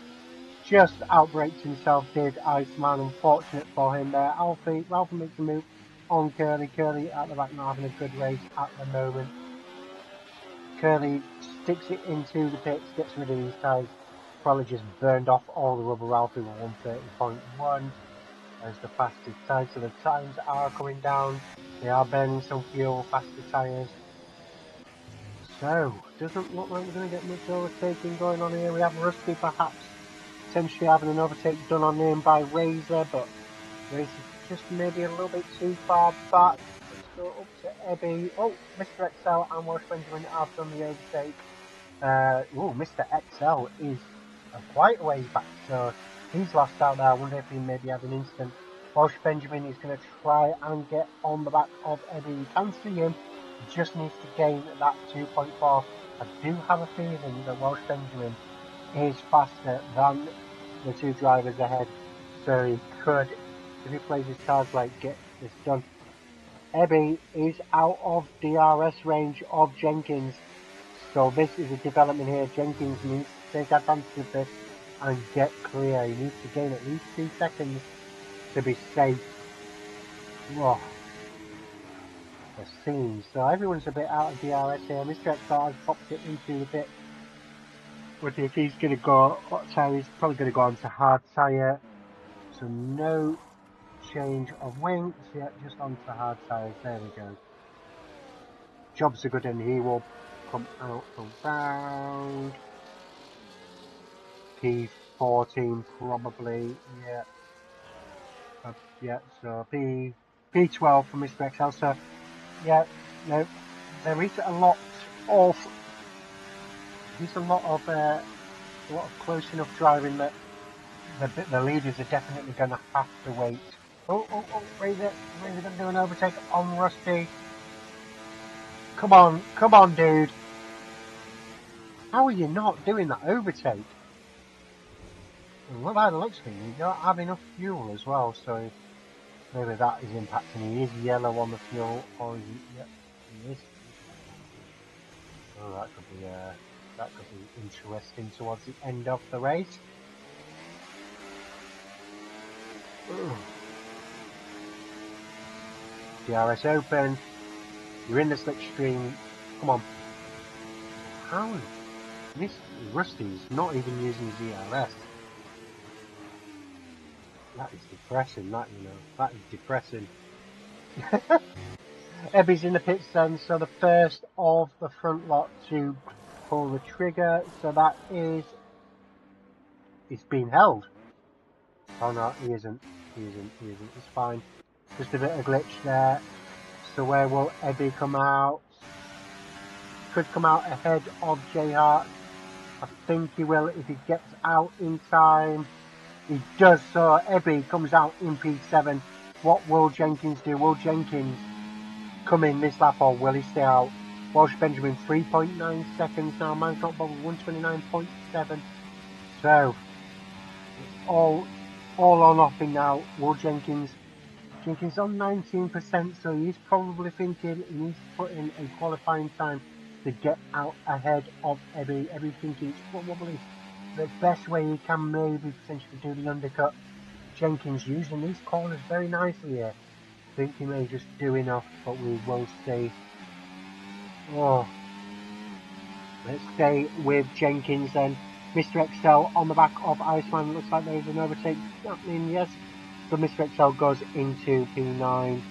Just outbrakes himself, did Iceman. Unfortunate for him there. Ralphie makes a move on Curly. Curly at the back, not having a good race at the moment. Curly sticks it into the pits, gets rid of these tyres. Probably just burned off all the rubber. Ralphie with 130.1 as the fastest time. So the times are coming down. They are burning some fuel, faster tyres. So, doesn't look like we're going to get much overtaking going on here. We have Rusty perhaps potentially having an overtake done on him by Razor, but Razor's just maybe a little bit too far back. Let's go up to Ebby. Oh, Mr. XL and Welsh Benjamin have done the overtake. Mr. XL is quite a ways back, so he's lost out there. I wonder if he maybe had an instant. Welsh Benjamin is going to try and get on the back of Eddie. You can see him. He just needs to gain that 2.4. I do have a feeling that Welsh Benjamin is faster than the two drivers ahead, so he could, if he plays his cards right, get this done. Ebby is out of DRS range of Jenkins. So this is a development here. Jenkins needs to take advantage of this and get clear. He needs to gain at least 2 seconds to be safe. Whoa. The scene. So everyone's a bit out of DRS here. Mr. XR has popped it into the bit. But if he's going to go hot tyre, he's probably going to go on to hard tyre. So no change of wings. Yeah, just onto hard tyres. There we go. Jobs are good and he will come out around P14 probably, yeah, so P12 for Mr. XL, so yeah, no, there is a lot of close enough driving that the leaders are definitely going to have to wait. Razor's going to do an overtake on Rusty. Come on, dude. How are you not doing that overtake? Well, by the looks of it, you don't have enough fuel as well, so maybe that is impacting. He is yellow on the fuel, or is he? Yep, he is. Oh, that could be interesting towards the end of the race. DRS open. You're in the slipstream. Come on. How? This Rusty's not even using DRS. That is depressing. That is depressing. Ebby's in the pits then, so the first of the front lot to pull the trigger. So that is, it's been held. Oh no, he isn't. It's fine. Just a bit of glitch there. So where will Ebby come out? Could come out ahead of J Hart. I think he will if he gets out in time. He does, so Ebby comes out in P7. What will Jenkins do? Will Jenkins come in this lap or will he stay out? Welsh Benjamin 3.9 seconds now. Man's Not Bob 129.7. So all or nothing now. Will Jenkins on 19%, so he's probably thinking he needs to put in a qualifying time to get out ahead of Ebby. Ebby thinking it's probably the best way he can maybe potentially do the undercut. Jenkins using these corners very nicely here. think he may just do enough, but we will see. Oh, let's stay with Jenkins then. Mr. Excel on the back of Iceman. Looks like there's an overtake happening, yes. So Mr. Excel goes into P9.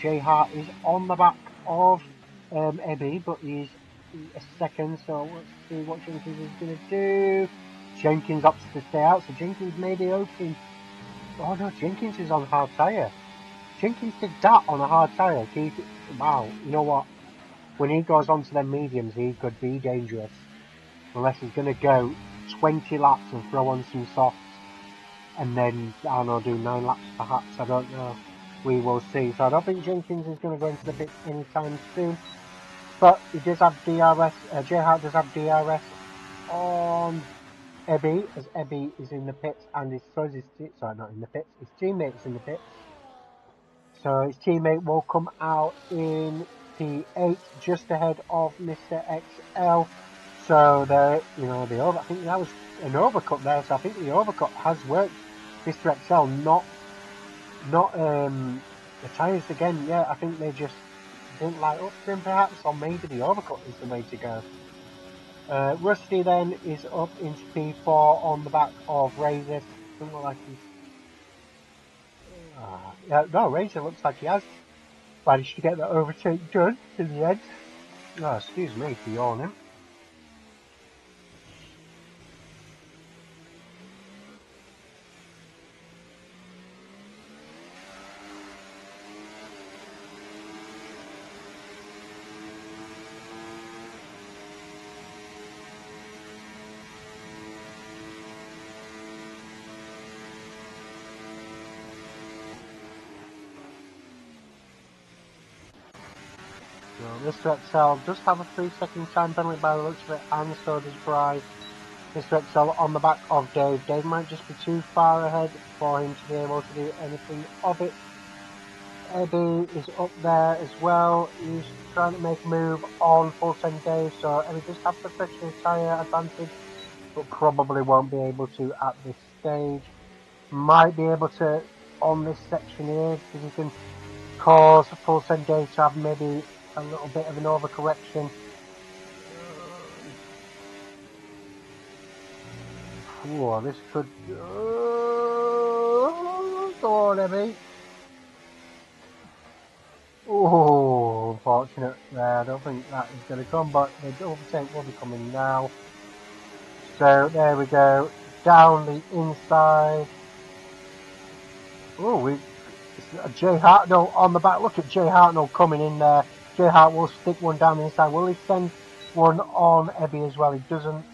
J Hart is on the back of Ebby, but he's a second, so let's see what Jenkins is going to do. Jenkins opts to stay out, so Jenkins may be open. Oh no, Jenkins is on hard tyre. Jenkins did that on a hard tyre. Wow, you know what? When he goes onto them mediums, he could be dangerous. Unless he's going to go 20 laps and throw on some softs. And then, I don't know, do 9 laps perhaps, I don't know. We will see. So I don't think Jenkins is going to go into the pits anytime soon. But he does have DRS, J Hart does have DRS on Ebby, as Ebby is in the pits and sorry, not in the pits, his teammate's in the pits. So his teammate will come out in P8, just ahead of Mr. XL. So I think that was an overcut there. So I think the overcut has worked. Mr. XL not the tyres again. Yeah, I think they just didn't light up to him perhaps, or maybe the overcut is the way to go. Rusty then is up into P4 on the back of Razor. Doesn't look like he's no, Razor looks like he has managed to get that overtake done in the end. Oh, excuse me for yawning. Mr. XL does have a 3-second time penalty by the looks of it, and so does Bryce. Mr. XL on the back of Dave. Dave might just be too far ahead for him to be able to do anything of it. Eddie is up there as well. He's trying to make a move on full send Dave, so Eddie does have the freshest tyre advantage, but probably won't be able to at this stage. Might be able to on this section here, because he can cause full send Dave to have maybe a little bit of an overcorrection. Whoa, this could go on, Eddie. Oh, unfortunate there. I don't think that is going to come, but the overtake will be coming now. So there we go, down the inside. Oh, Jay Hartnell on the back. Look at Jay Hartnell coming in there. Jay Hart will stick one down the inside. Will he send one on Ebby as well? He doesn't.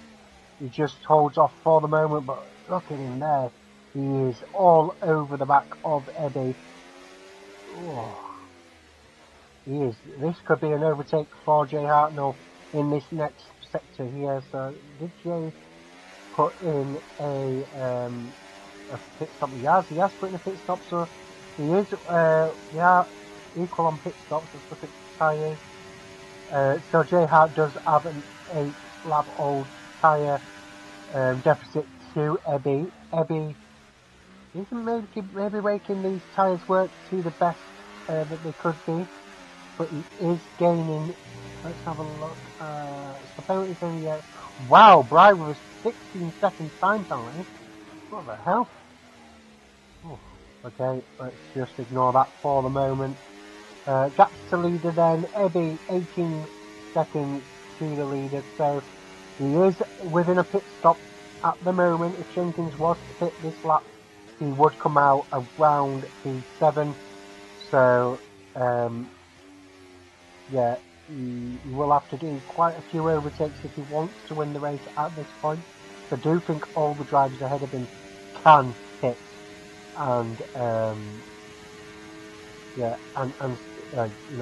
He just holds off for the moment, but look at him there. He is all over the back of Ebby. Oh. He is. This could be an overtake for Jay Hartnell in this next sector here. So did Jay put in a pit stop? He has put in a pit stop. So he is equal on pit stops. Let's look at tyres. So Jay Hart does have an 8-lap old tyre deficit to Ebby. Ebby isn't maybe making these tyres work to the best that they could be. But he is gaining. Let's have a look. So penalty thing, yeah. Wow, Brian with a 16-second time penalty. What the hell? Oh, okay, let's just ignore that for the moment. Gaps to leader then. Ebby 18 seconds to the leader. So he is within a pit stop at the moment. If Jenkins was to pit this lap, he would come out around P7. So yeah, he will have to do quite a few overtakes if he wants to win the race at this point. I do think all the drivers ahead of him can pit, and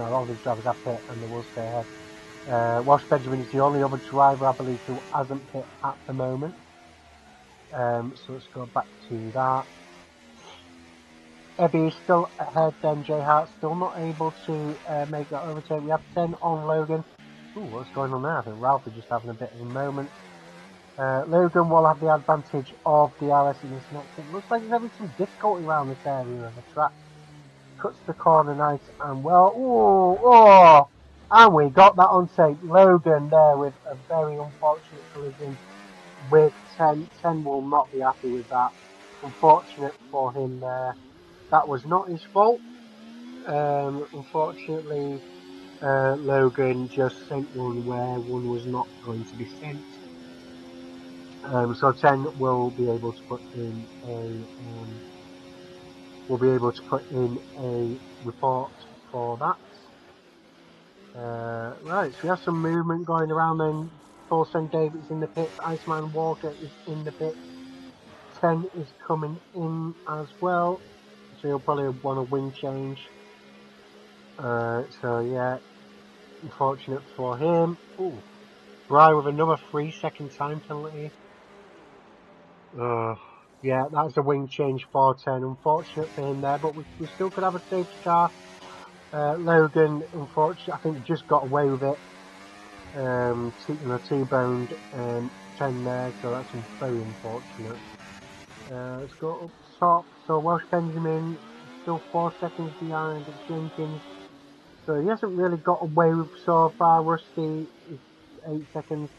all these drivers have pit and they will stay ahead. Wash Benjamin is the only other driver, I believe, who hasn't pit at the moment. So let's go back to that. Ebby is still ahead then. Jay Hart still not able to make that overtake. We have 10 on Logan. Ooh, what's going on there? I think Ralph is just having a bit of a moment. Logan will have the advantage of the RS in this next. It looks like he's having some difficulty around this area of the track. cuts the corner nice and well. Oh, and we got that on tape. Logan there with a very unfortunate collision with 10. 10 will not be happy with that. Unfortunate for him there. That was not his fault. Unfortunately, Logan just sent one where one was not going to be sent. So 10 will be able to put in a report for that. Right, so we have some movement going around then. Paul St. David's in the pits. Iceman Walker is in the pits. 10 is coming in as well. So he'll probably want a wing change. So yeah, unfortunate for him. Ooh, Bry with another 3-second time penalty. Yeah, that's a wing change for 10. Unfortunate for him there, but we still could have a safety car. Logan, unfortunately, I think just got away with it. T-boned 10 there, so that's very unfortunate. Let's go up top. So Welsh Benjamin still 4 seconds behind Jenkins. So he hasn't really got away with so far. Rusty is 8 seconds.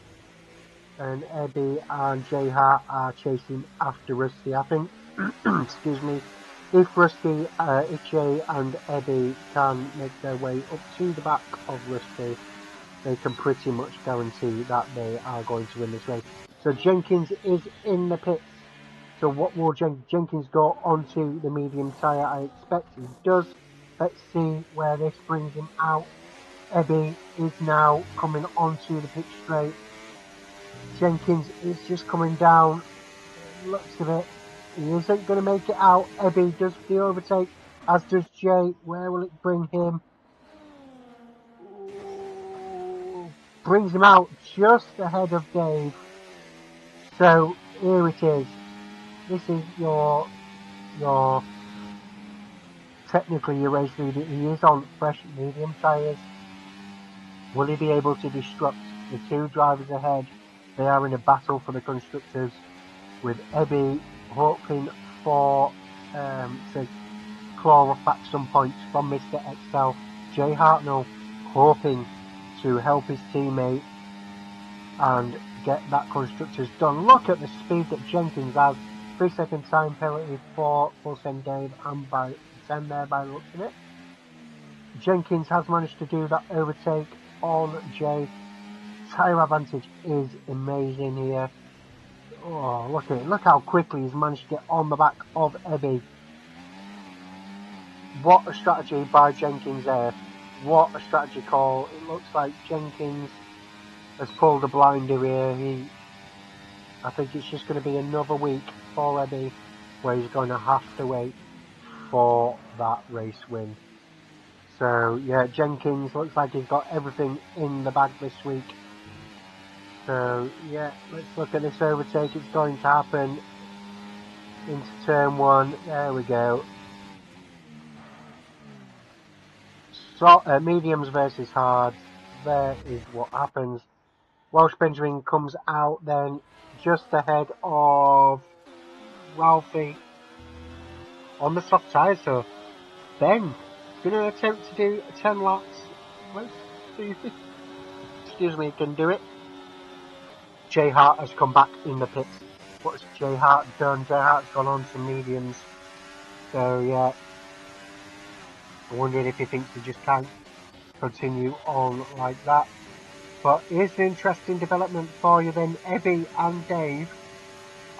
And Eddie and Jay Hart are chasing after Rusty. I think, excuse me, if Jay and Eddie can make their way up to the back of Rusty, they can pretty much guarantee that they are going to win this race. So Jenkins is in the pits. So what will Jenkins go onto the medium tyre? I expect he does. Let's see where this brings him out. Ebby is now coming onto the pit straight. Jenkins is just coming down. Looks of it. He isn't going to make it out. Ebby does the overtake, as does Jay. Where will it bring him? Ooh, brings him out just ahead of Dave. So here it is. This is your technically your race leader. He is on fresh medium tyres. Will he be able to disrupt the two drivers ahead? They are in a battle for the constructors, with Ebby hoping for to claw off back some points from Mr. XL. Jay Hartnell hoping to help his teammate and get that constructors done. Look at the speed that Jenkins has. 3-second time penalty for St. Dave and by 10 there by the looks of it. Jenkins has managed to do that overtake on Jay. Tyre advantage is amazing here. Oh, look at it. Look how quickly he's managed to get on the back of Ebby. What a strategy by Jenkins there. What a strategy call. It looks like Jenkins has pulled a blinder here. I think it's just going to be another week for Ebby where he's going to have to wait for that race win. So yeah, Jenkins looks like he's got everything in the bag this week. So yeah, let's look at this overtake. It's going to happen into turn 1. There we go. So, mediums versus hards. There is what happens. Welsh Benjamin comes out then just ahead of Ralphie on the soft tyres. So Ben going to attempt to do 10 laps. Let's see if he can do it. Jay Hart has come back in the pits. What's Jay Hart done? Jay Hart's gone on to mediums. So yeah, I wondered if he thinks he just can't continue on like that. But here's an interesting development for you then. Ebby and Dave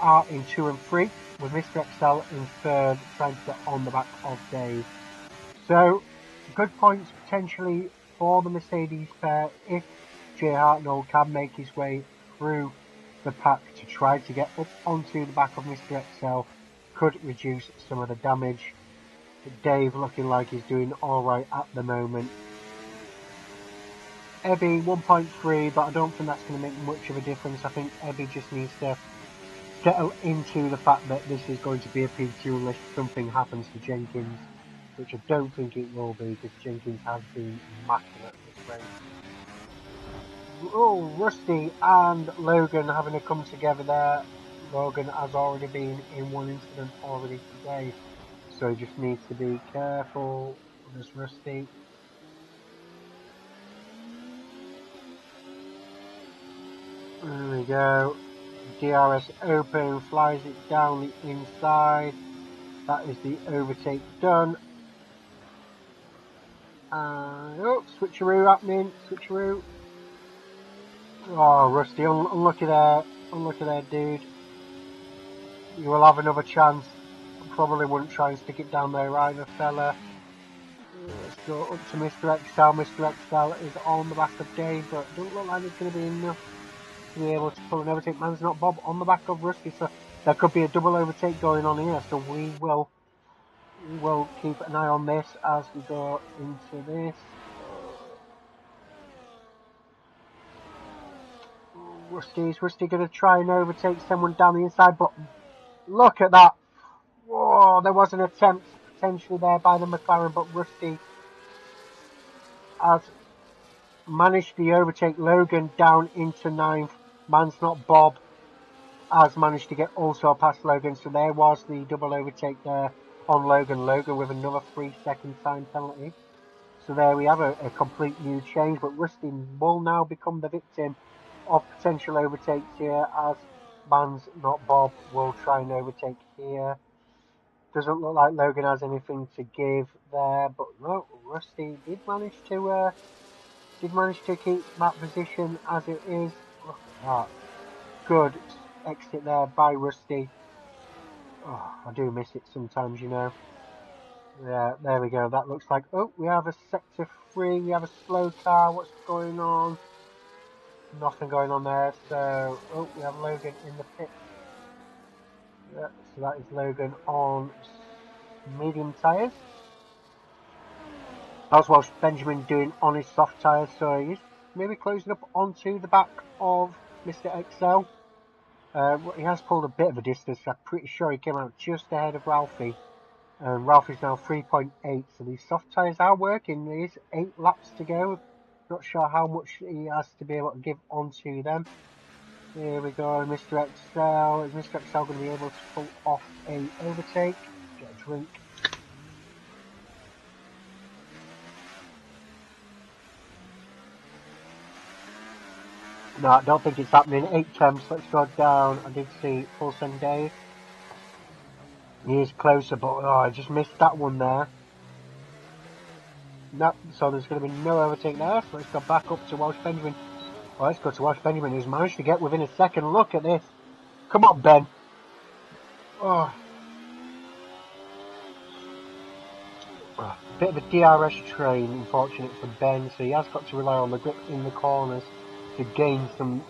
are in 2 and 3, with Mr. XL in 3rd, trying to get on the back of Dave. So, good points potentially for the Mercedes pair if Jay Hartnell can make his way through the pack to try to get up onto the back of Mr. XL. Could reduce some of the damage. Dave looking like he's doing alright at the moment. Ebby 1.3, but I don't think that's going to make much of a difference. I think Ebby just needs to settle into the fact that this is going to be a P2 unless something happens to Jenkins, which I don't think it will be, because Jenkins has been immaculate this race. Oh, Rusty and Logan having to come together there. Logan has already been in one incident already today. so he just needs to be careful. There's Rusty. There we go. DRS open, flies it down the inside. That is the overtake done. Oh, switcheroo happening, switcheroo. Oh, Rusty, unlucky there, dude. You will have another chance. Probably wouldn't try and stick it down there either, fella. Let's go up to Mr. XL. Mr. XL is on the back of Dave, but it doesn't look like it's going to be enough to be able to pull an overtake. Man's not Bob on the back of Rusty, so there could be a double overtake going on here. So we will keep an eye on this as we go into this. Is Rusty going to try and overtake someone down the inside? But look at that. Whoa, there was an attempt potentially there by the McLaren, but Rusty has managed to overtake Logan down into ninth. Man's not Bob has managed to get also past Logan, so there was the double overtake there on Logan. Logan with another 3-second time penalty. So there we have a complete new change, but Rusty will now become the victim of potential overtakes here, as Man's not Bob will try and overtake here. Doesn't look like Logan has anything to give there, but no, Rusty did manage to keep that position as it is. Look at that. Good exit there by Rusty. Oh, I do miss it sometimes, you know. Yeah, there we go. That looks like... Oh, we have a sector 3. We have a slow car. What's going on? Nothing going on there. So, oh, we have Logan in the pit. Yeah, so that is Logan on medium tyres. That's what Benjamin doing on his soft tyres. So he's maybe closing up onto the back of Mr. XL. He has pulled a bit of a distance. I'm pretty sure he came out just ahead of Ralphie. Ralphie's now 3.8, so these soft tyres are working. There is 8 laps to go. Not sure how much he has to be able to give onto them. Here we go, Mr. XL. Is Mr. XL going to be able to pull off a overtake? Get a drink. No, I don't think it's happening. 8 temps, let's go down. I did see full send Dave. He is closer, but oh, I just missed that one there. No, so there's going to be no overtake there. So let's go back up to Welsh Benjamin. Oh, let's go to Welsh Benjamin, who's managed to get within a second. Look at this. Come on, Ben. Oh. Bit of a DRS train, unfortunate for Ben, so he has got to rely on the grip in the corners to gain some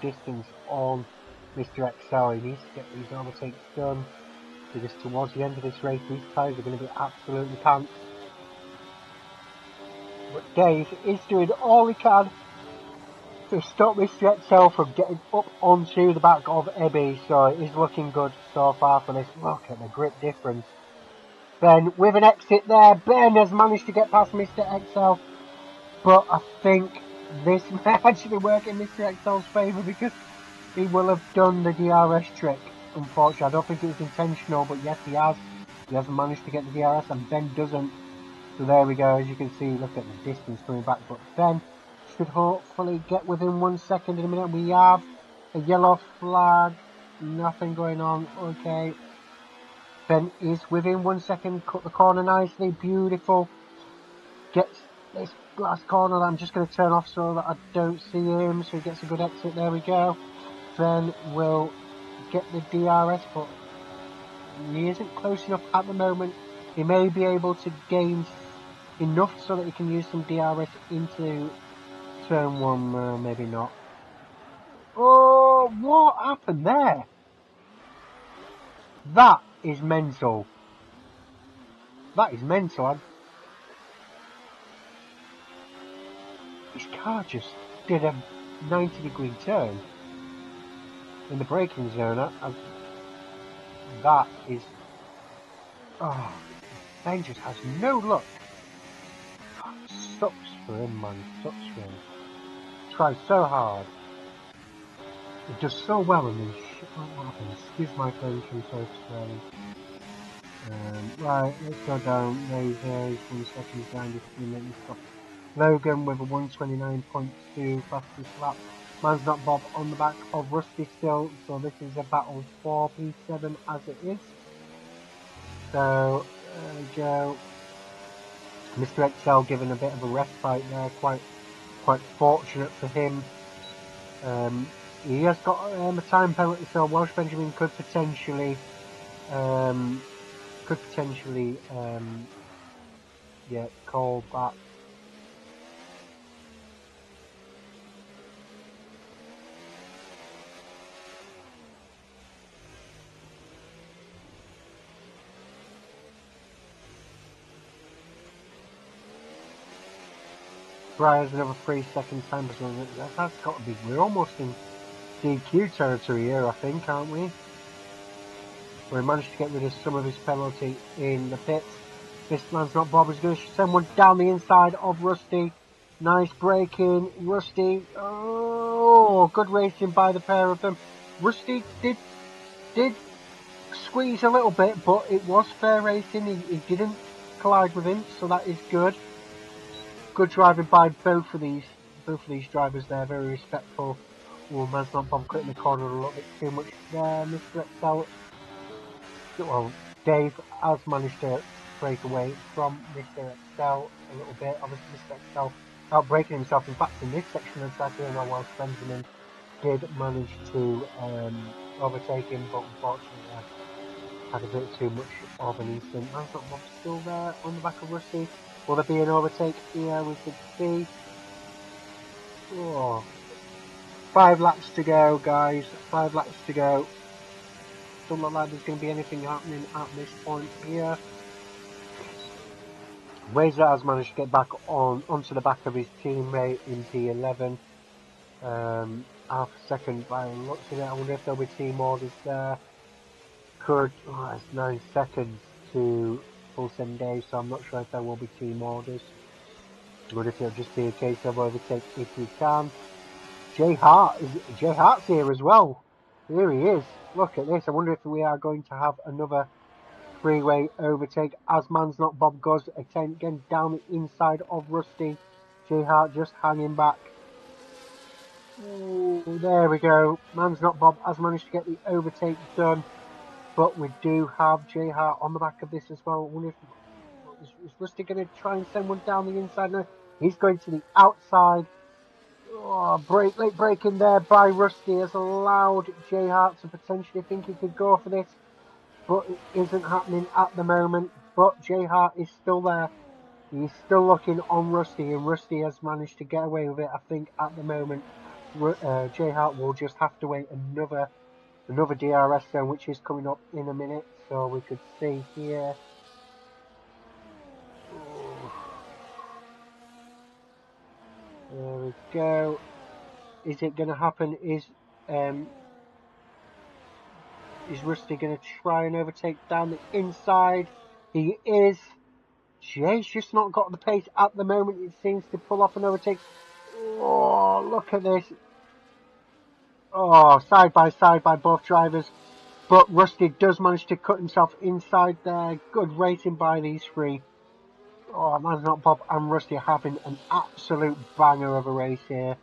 distance on Mr. XL. He needs to get these overtakes done, because towards the end of this race, these tyres are going to be absolutely pants. But Dave is doing all he can to stop Mr. XL from getting up onto the back of Ebby, so it is looking good so far for this. Look at the grip difference. Ben with an exit there. Ben has managed to get past Mr. XL, but I think this may actually work in Mr. XL's favour, because he will have done the DRS trick. Unfortunately, I don't think it was intentional, but yes, he has. He hasn't managed to get the DRS, and Ben doesn't. So there we go. As you can see, look at the distance coming back. But Ben should hopefully get within 1 second in a minute. We have a yellow flag. Nothing going on. Okay. Ben is within 1 second. Cut the corner nicely. Beautiful. Gets this last corner that I'm just going to turn off so that I don't see him. So he gets a good exit. There we go. Ben will get the DRS, but he isn't close enough at the moment. He may be able to gain enough so that he can use some DRS into turn 1, maybe not. Oh, what happened there? That is mental. That is mental. His car just did a 90-degree turn in the braking zone. That is... Oh, Ben just has no luck. Sucks for him, man. Sucks for him. Tries so hard. He does so well, and then shit like what happens. Excuse my French, I'm so sorry. Right, let's go down. There he is, 1 second behind his teammate, Mr. Logan with a 129.2 fastest lap. Man's Not Bob on the back of Rusty still, so this is a battle for P7 as it is. So, there we go. Mr. Excel given a bit of a respite there, quite fortunate for him. He has got a time penalty, so Welsh Benjamin could potentially, call back. Briar's another 3 second time, so that's got to be. We're almost in DQ territory here, I think, aren't we? We managed to get rid of some of his penalty in the pits. This Man's Not Bob is going to send one down the inside of Rusty. Nice braking, Rusty. Oh, good racing by the pair of them. Rusty did squeeze a little bit, but it was fair racing. He didn't collide with him, so that is good. Good driving by both of these drivers there. Very respectful. Oh, Man's Not Bob cutting the corner a little bit too much there. Mr. Excel. Well, Dave has managed to break away from Mr. Excel a little bit. Obviously, Mr. Excel outbraking himself. In fact, in this section of the track here now, Welsh Benjamin did manage to overtake him, but unfortunately had a bit too much of an instant. Man's Not Bob still there on the back of Rusty. Will there be an overtake here? We could see. Oh, 5 laps to go, guys. 5 laps to go. Don't look like there's going to be anything happening at this point here. Razor has managed to get back onto the back of his teammate in P11. Half a second by the looks of it. I wonder if there'll be team orders there. It's 9 seconds to full 7 days, so I'm not sure if there will be team orders. I wonder if it'll just be a case of overtake if you can. Jay Hart's here as well. Here he is. Look at this. I wonder if we are going to have another freeway overtake as Man's Not Bob goes again down the inside of Rusty. Jay Hart just hanging back. Ooh, there we go. Man's Not Bob has managed to get the overtake done, but we do have Jay Hart on the back of this as well. I wonder if is Rusty going to try and send one down the inside? No, he's going to the outside. Oh, late breaking there by Rusty has allowed Jay Hart to potentially think he could go for this, but it isn't happening at the moment. But Jay Hart is still there. He's still looking on Rusty, and Rusty has managed to get away with it. I think at the moment, Jay Hart will just have to wait another DRS zone, which is coming up in a minute. So we could see here. Ooh. There we go. Is it going to happen? Is Rusty going to try and overtake down the inside? He is. Jay's just not got the pace at the moment. It seems to pull off an overtake. Oh, look at this. Oh, side by side by both drivers. But Rusty does manage to cut himself inside there. Good racing by these three. Oh, Man's Not Bob and Rusty are having an absolute banger of a race here.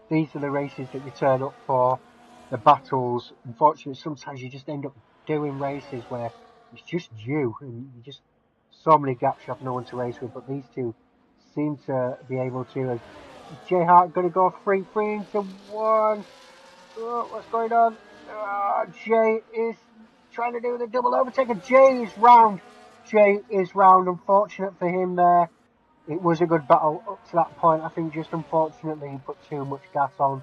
These are the races that you turn up for. The battles. Unfortunately, sometimes you just end up doing races where it's just you. And you just so many gaps you have no one to race with. But these two seem to be able to. Jay Hart going to go 3 into 1. Oh, what's going on? Jay is trying to do the double overtake. Jay is round. Unfortunate for him there. It was a good battle up to that point. I think just unfortunately he put too much gas on.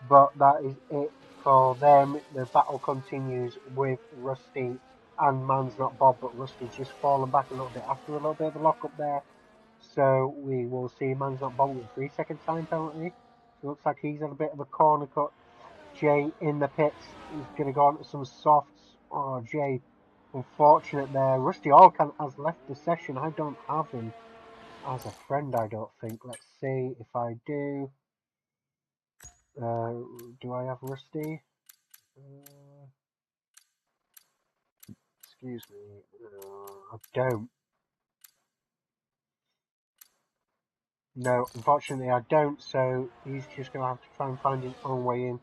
But that is it for them. The battle continues with Rusty and Man's Not Bob. But Rusty's just fallen back a little bit after a little bit of a lock up there. So we will see Man's Not Bob with a 3 second time penalty. So it looks like he's had a bit of a corner cut. Jay in the pits. He's going to go on to some softs. Oh, Jay, unfortunate there. Rusty Allcant has left the session. I don't have him as a friend, I don't think. Let's see if I do. Do I have Rusty? Excuse me. I don't. No, unfortunately I don't, so he's just going to have to try and find his own way in.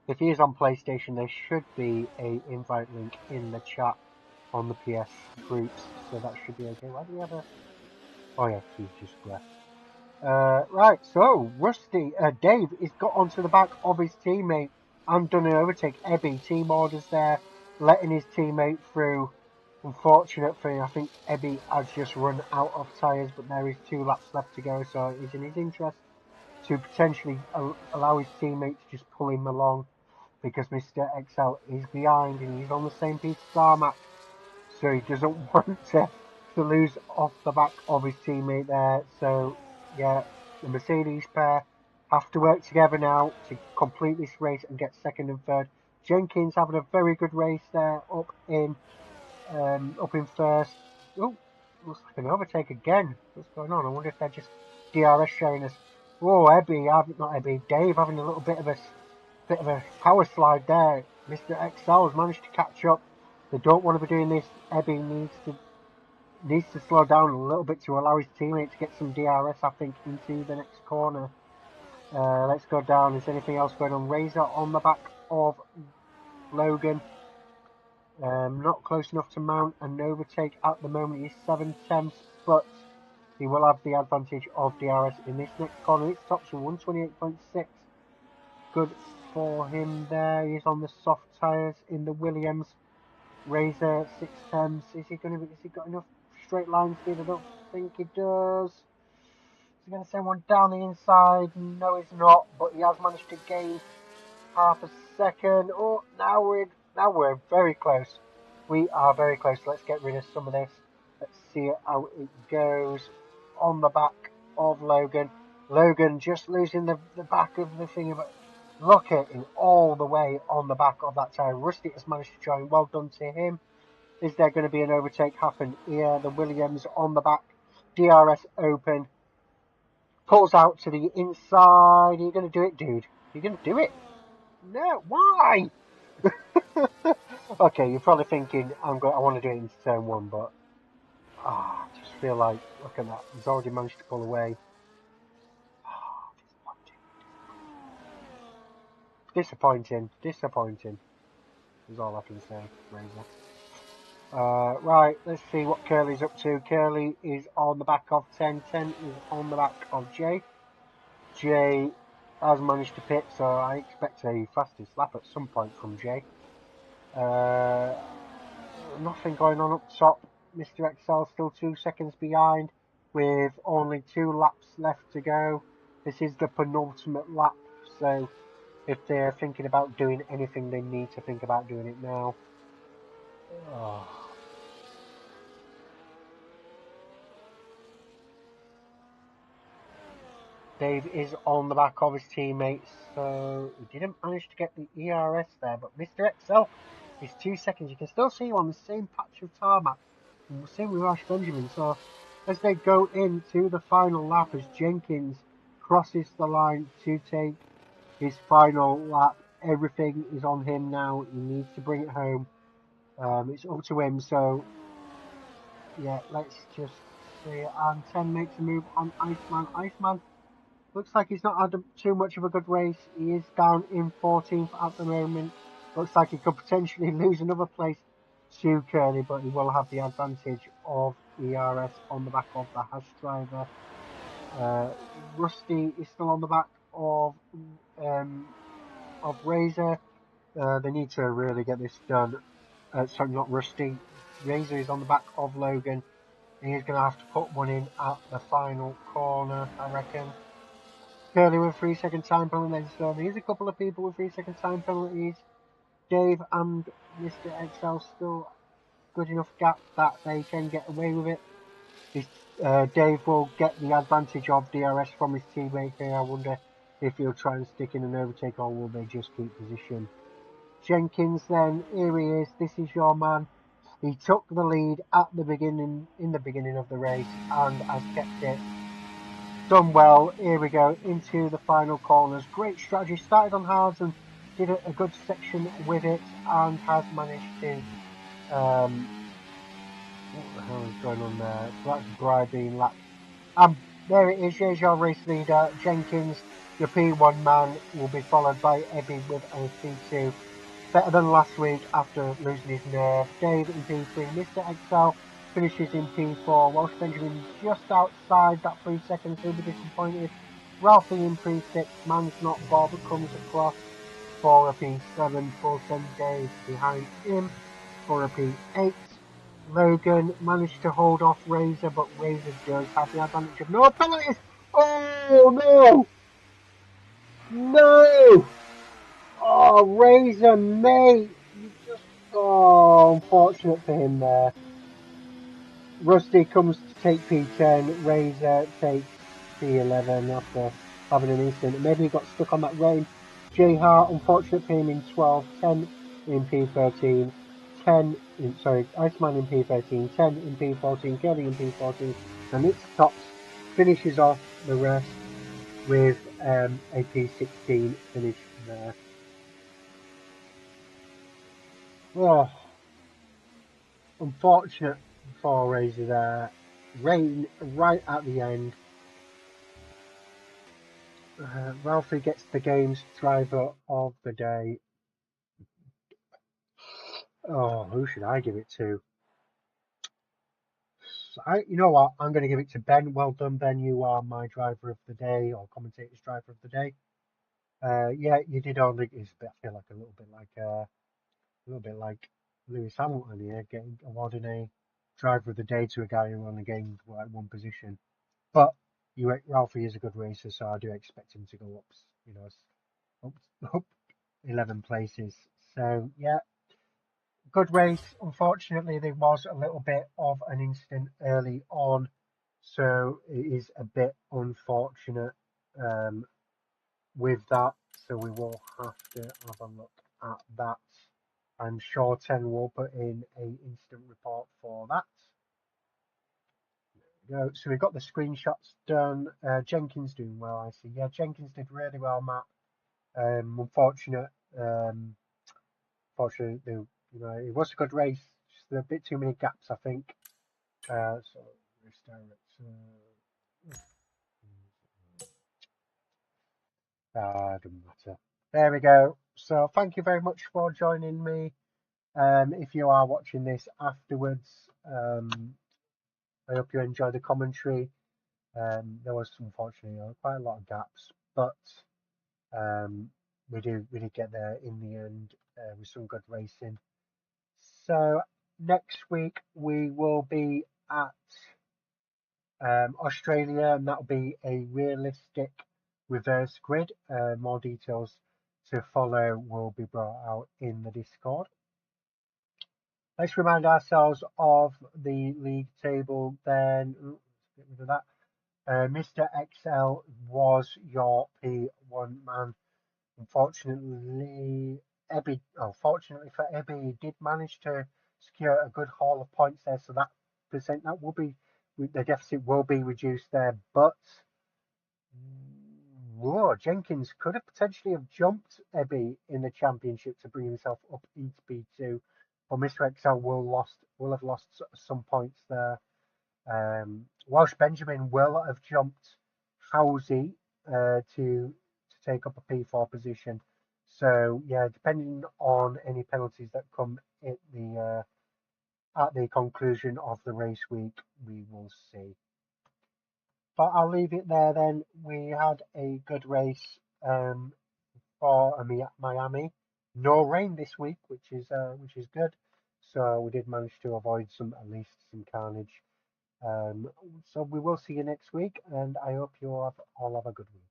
If he is on PlayStation, there should be a invite link in the chat on the PS groups, so that should be okay. Why do we have a... Oh yeah, he's just left. Right, so Rusty, Dave, he's got onto the back of his teammate and done an overtake. Ebby, team orders there, letting his teammate through. Unfortunate for him, I think Ebby has just run out of tyres, but there is 2 laps left to go, so it's in his interest to potentially allow his teammate to just pull him along because Mr. XL is behind and he's on the same piece of tarmac, so he doesn't want to lose off the back of his teammate there. So yeah, the Mercedes pair have to work together now to complete this race and get second and third. Jenkins having a very good race there up in first. Oh, looks like an overtake again. What's going on? I wonder if they're just DRS showing us. Oh, not Ebby, Dave having a little bit of a power slide there. Mr. XL has managed to catch up. They don't want to be doing this. Ebby needs to slow down a little bit to allow his teammate to get some DRS, I think, into the next corner. Let's go down. Is anything else going on? Razor on the back of Logan. Not close enough to mount an overtake at the moment. He's 7/10, but he will have the advantage of DRS in this next corner. It's tops 128.6. Good for him there. He's on the soft tyres in the Williams. Razor 6/10. Has he got enough straight line speed? I don't think he does. Is he going to send one down the inside? No, he's not. But he has managed to gain half a second. Oh, now we're very close. We are very close. Let's get rid of some of this. Let's see how it goes on the back of Logan. Logan just losing the back of the thing, but look at him all the way on the back of that tire. Rusty has managed to join. Well done to him. Is there going to be an overtake happen here? The Williams on the back. DRS open. Pulls out to the inside. Are you going to do it, dude? You're going to do it? No, why? Okay, you're probably thinking I want to do it in turn 1, but I just feel like, look at that, he's already managed to pull away. Disappointing is all I can say, Razor. Right, let's see what Curly's up to. Curly is on the back of 10. 10 is on the back of Jay. Jay has managed to pit, so I expect a fastest lap at some point from Jay. Nothing going on up top. Mr. XL still 2 seconds behind with only 2 laps left to go. This is the penultimate lap, so if they're thinking about doing anything, they need to think about doing it now. Oh. Dave is on the back of his teammates, so he didn't manage to get the ERS there, but Mr. XL is 2 seconds. You can still see him on the same patch of tarmac. Same with Ash Benjamin. So as they go into the final lap, as Jenkins crosses the line to take his final lap, everything is on him now. He needs to bring it home. It's up to him. So yeah, let's just see. And 10 makes a move on Iceman. Iceman looks like he's not had too much of a good race. He is down in 14th at the moment. Looks like he could potentially lose another place to Curly, but he will have the advantage of ERS on the back of the Haas driver. Rusty is still on the back of Razor. They need to really get this done. Sorry, not Rusty. Razor is on the back of Logan. He's going to have to put one in at the final corner, I reckon. Curly with 3-second time penalties. So there's a couple of people with 3-second time penalties. Dave and Mr. XL still good enough gap that they can get away with it. Dave will get the advantage of DRS from his teammate here. I wonder if he'll try and stick in an overtake or will they just keep position. Jenkins then, here he is. This is your man. He took the lead at the beginning of the race and has kept it. Done well. Here we go into the final corners. Great strategy. Started on hards and did a good section with it and has managed to What the hell is going on there? So that's Bry being lapped. There it is. Here's your race leader, Jenkins. Your P1 man will be followed by Ebby with a P2. Better than last week after losing his nerve. Dave in P3. Mr. XL finishes in P4. Welsh Benjamin just outside that 3 seconds. He'll be disappointed. Ralphie in P6. Man's Not Bob comes across for a P7. Fulton Dave behind him for a P8. Logan managed to hold off Razor, but Razor does have the advantage of no penalties. Oh no! No! Oh, Razor, mate! You just. Oh, unfortunate for him there. Rusty comes to take P10. Razor takes P11 after having an incident. Maybe he got stuck on that rain. J Hart, unfortunate for him in 12. 10 in P13. 10 in, sorry, Iceman in P13. 10 in P14. Kelly in P14. And it's Tops finishes off the rest with a P16 finish there. Oh, unfortunate for Razor there. Rain right at the end. Ralphie gets the game's driver of the day. Oh, who should I give it to? You know what? I'm going to give it to Ben. Well done, Ben. You are my driver of the day, or commentator's driver of the day. Yeah, you did all the. I feel like a little bit like Lewis Hamilton here, getting awarding a driver of the day to a guy who only gained like one position. But Ralphie is a good racer, so I do expect him to go up. You know, up 11 places. So yeah, good race. Unfortunately, there was a little bit of an incident early on, so it is a bit unfortunate um, with that. So we will have to have a look at that. I'm sure 10 will put in a incident report for that. So we've got the screenshots done. Jenkins doing well, I see. Yeah, Jenkins did really well, Matt. Unfortunate. Fortunately, it was a good race. Just a bit too many gaps, I think. So restart it. Doesn't matter. There we go. So thank you very much for joining me. If you are watching this afterwards, I hope you enjoy the commentary. There was unfortunately quite a lot of gaps, but we did get there in the end with some good racing. So next week we will be at Australia, and that'll be a realistic reverse grid. More details to follow will be brought out in the Discord. Let's remind ourselves of the league table then. Let's get rid of that. Mr. XL was your P1 man. Unfortunately, fortunately for Ebby, he did manage to secure a good haul of points there, so that will be the deficit will be reduced there. But Jenkins could have potentially have jumped Ebby in the championship to bring himself up into P2, but Mr. XL will have lost some points there. Welsh Benjamin will have jumped Housie to take up a P4 position. So yeah, depending on any penalties that come at the conclusion of the race week, we will see. But I'll leave it there then. We had a good race for Miami. No rain this week, which is good. So we did manage to avoid at least some carnage. So we will see you next week, and I hope you all have a good week.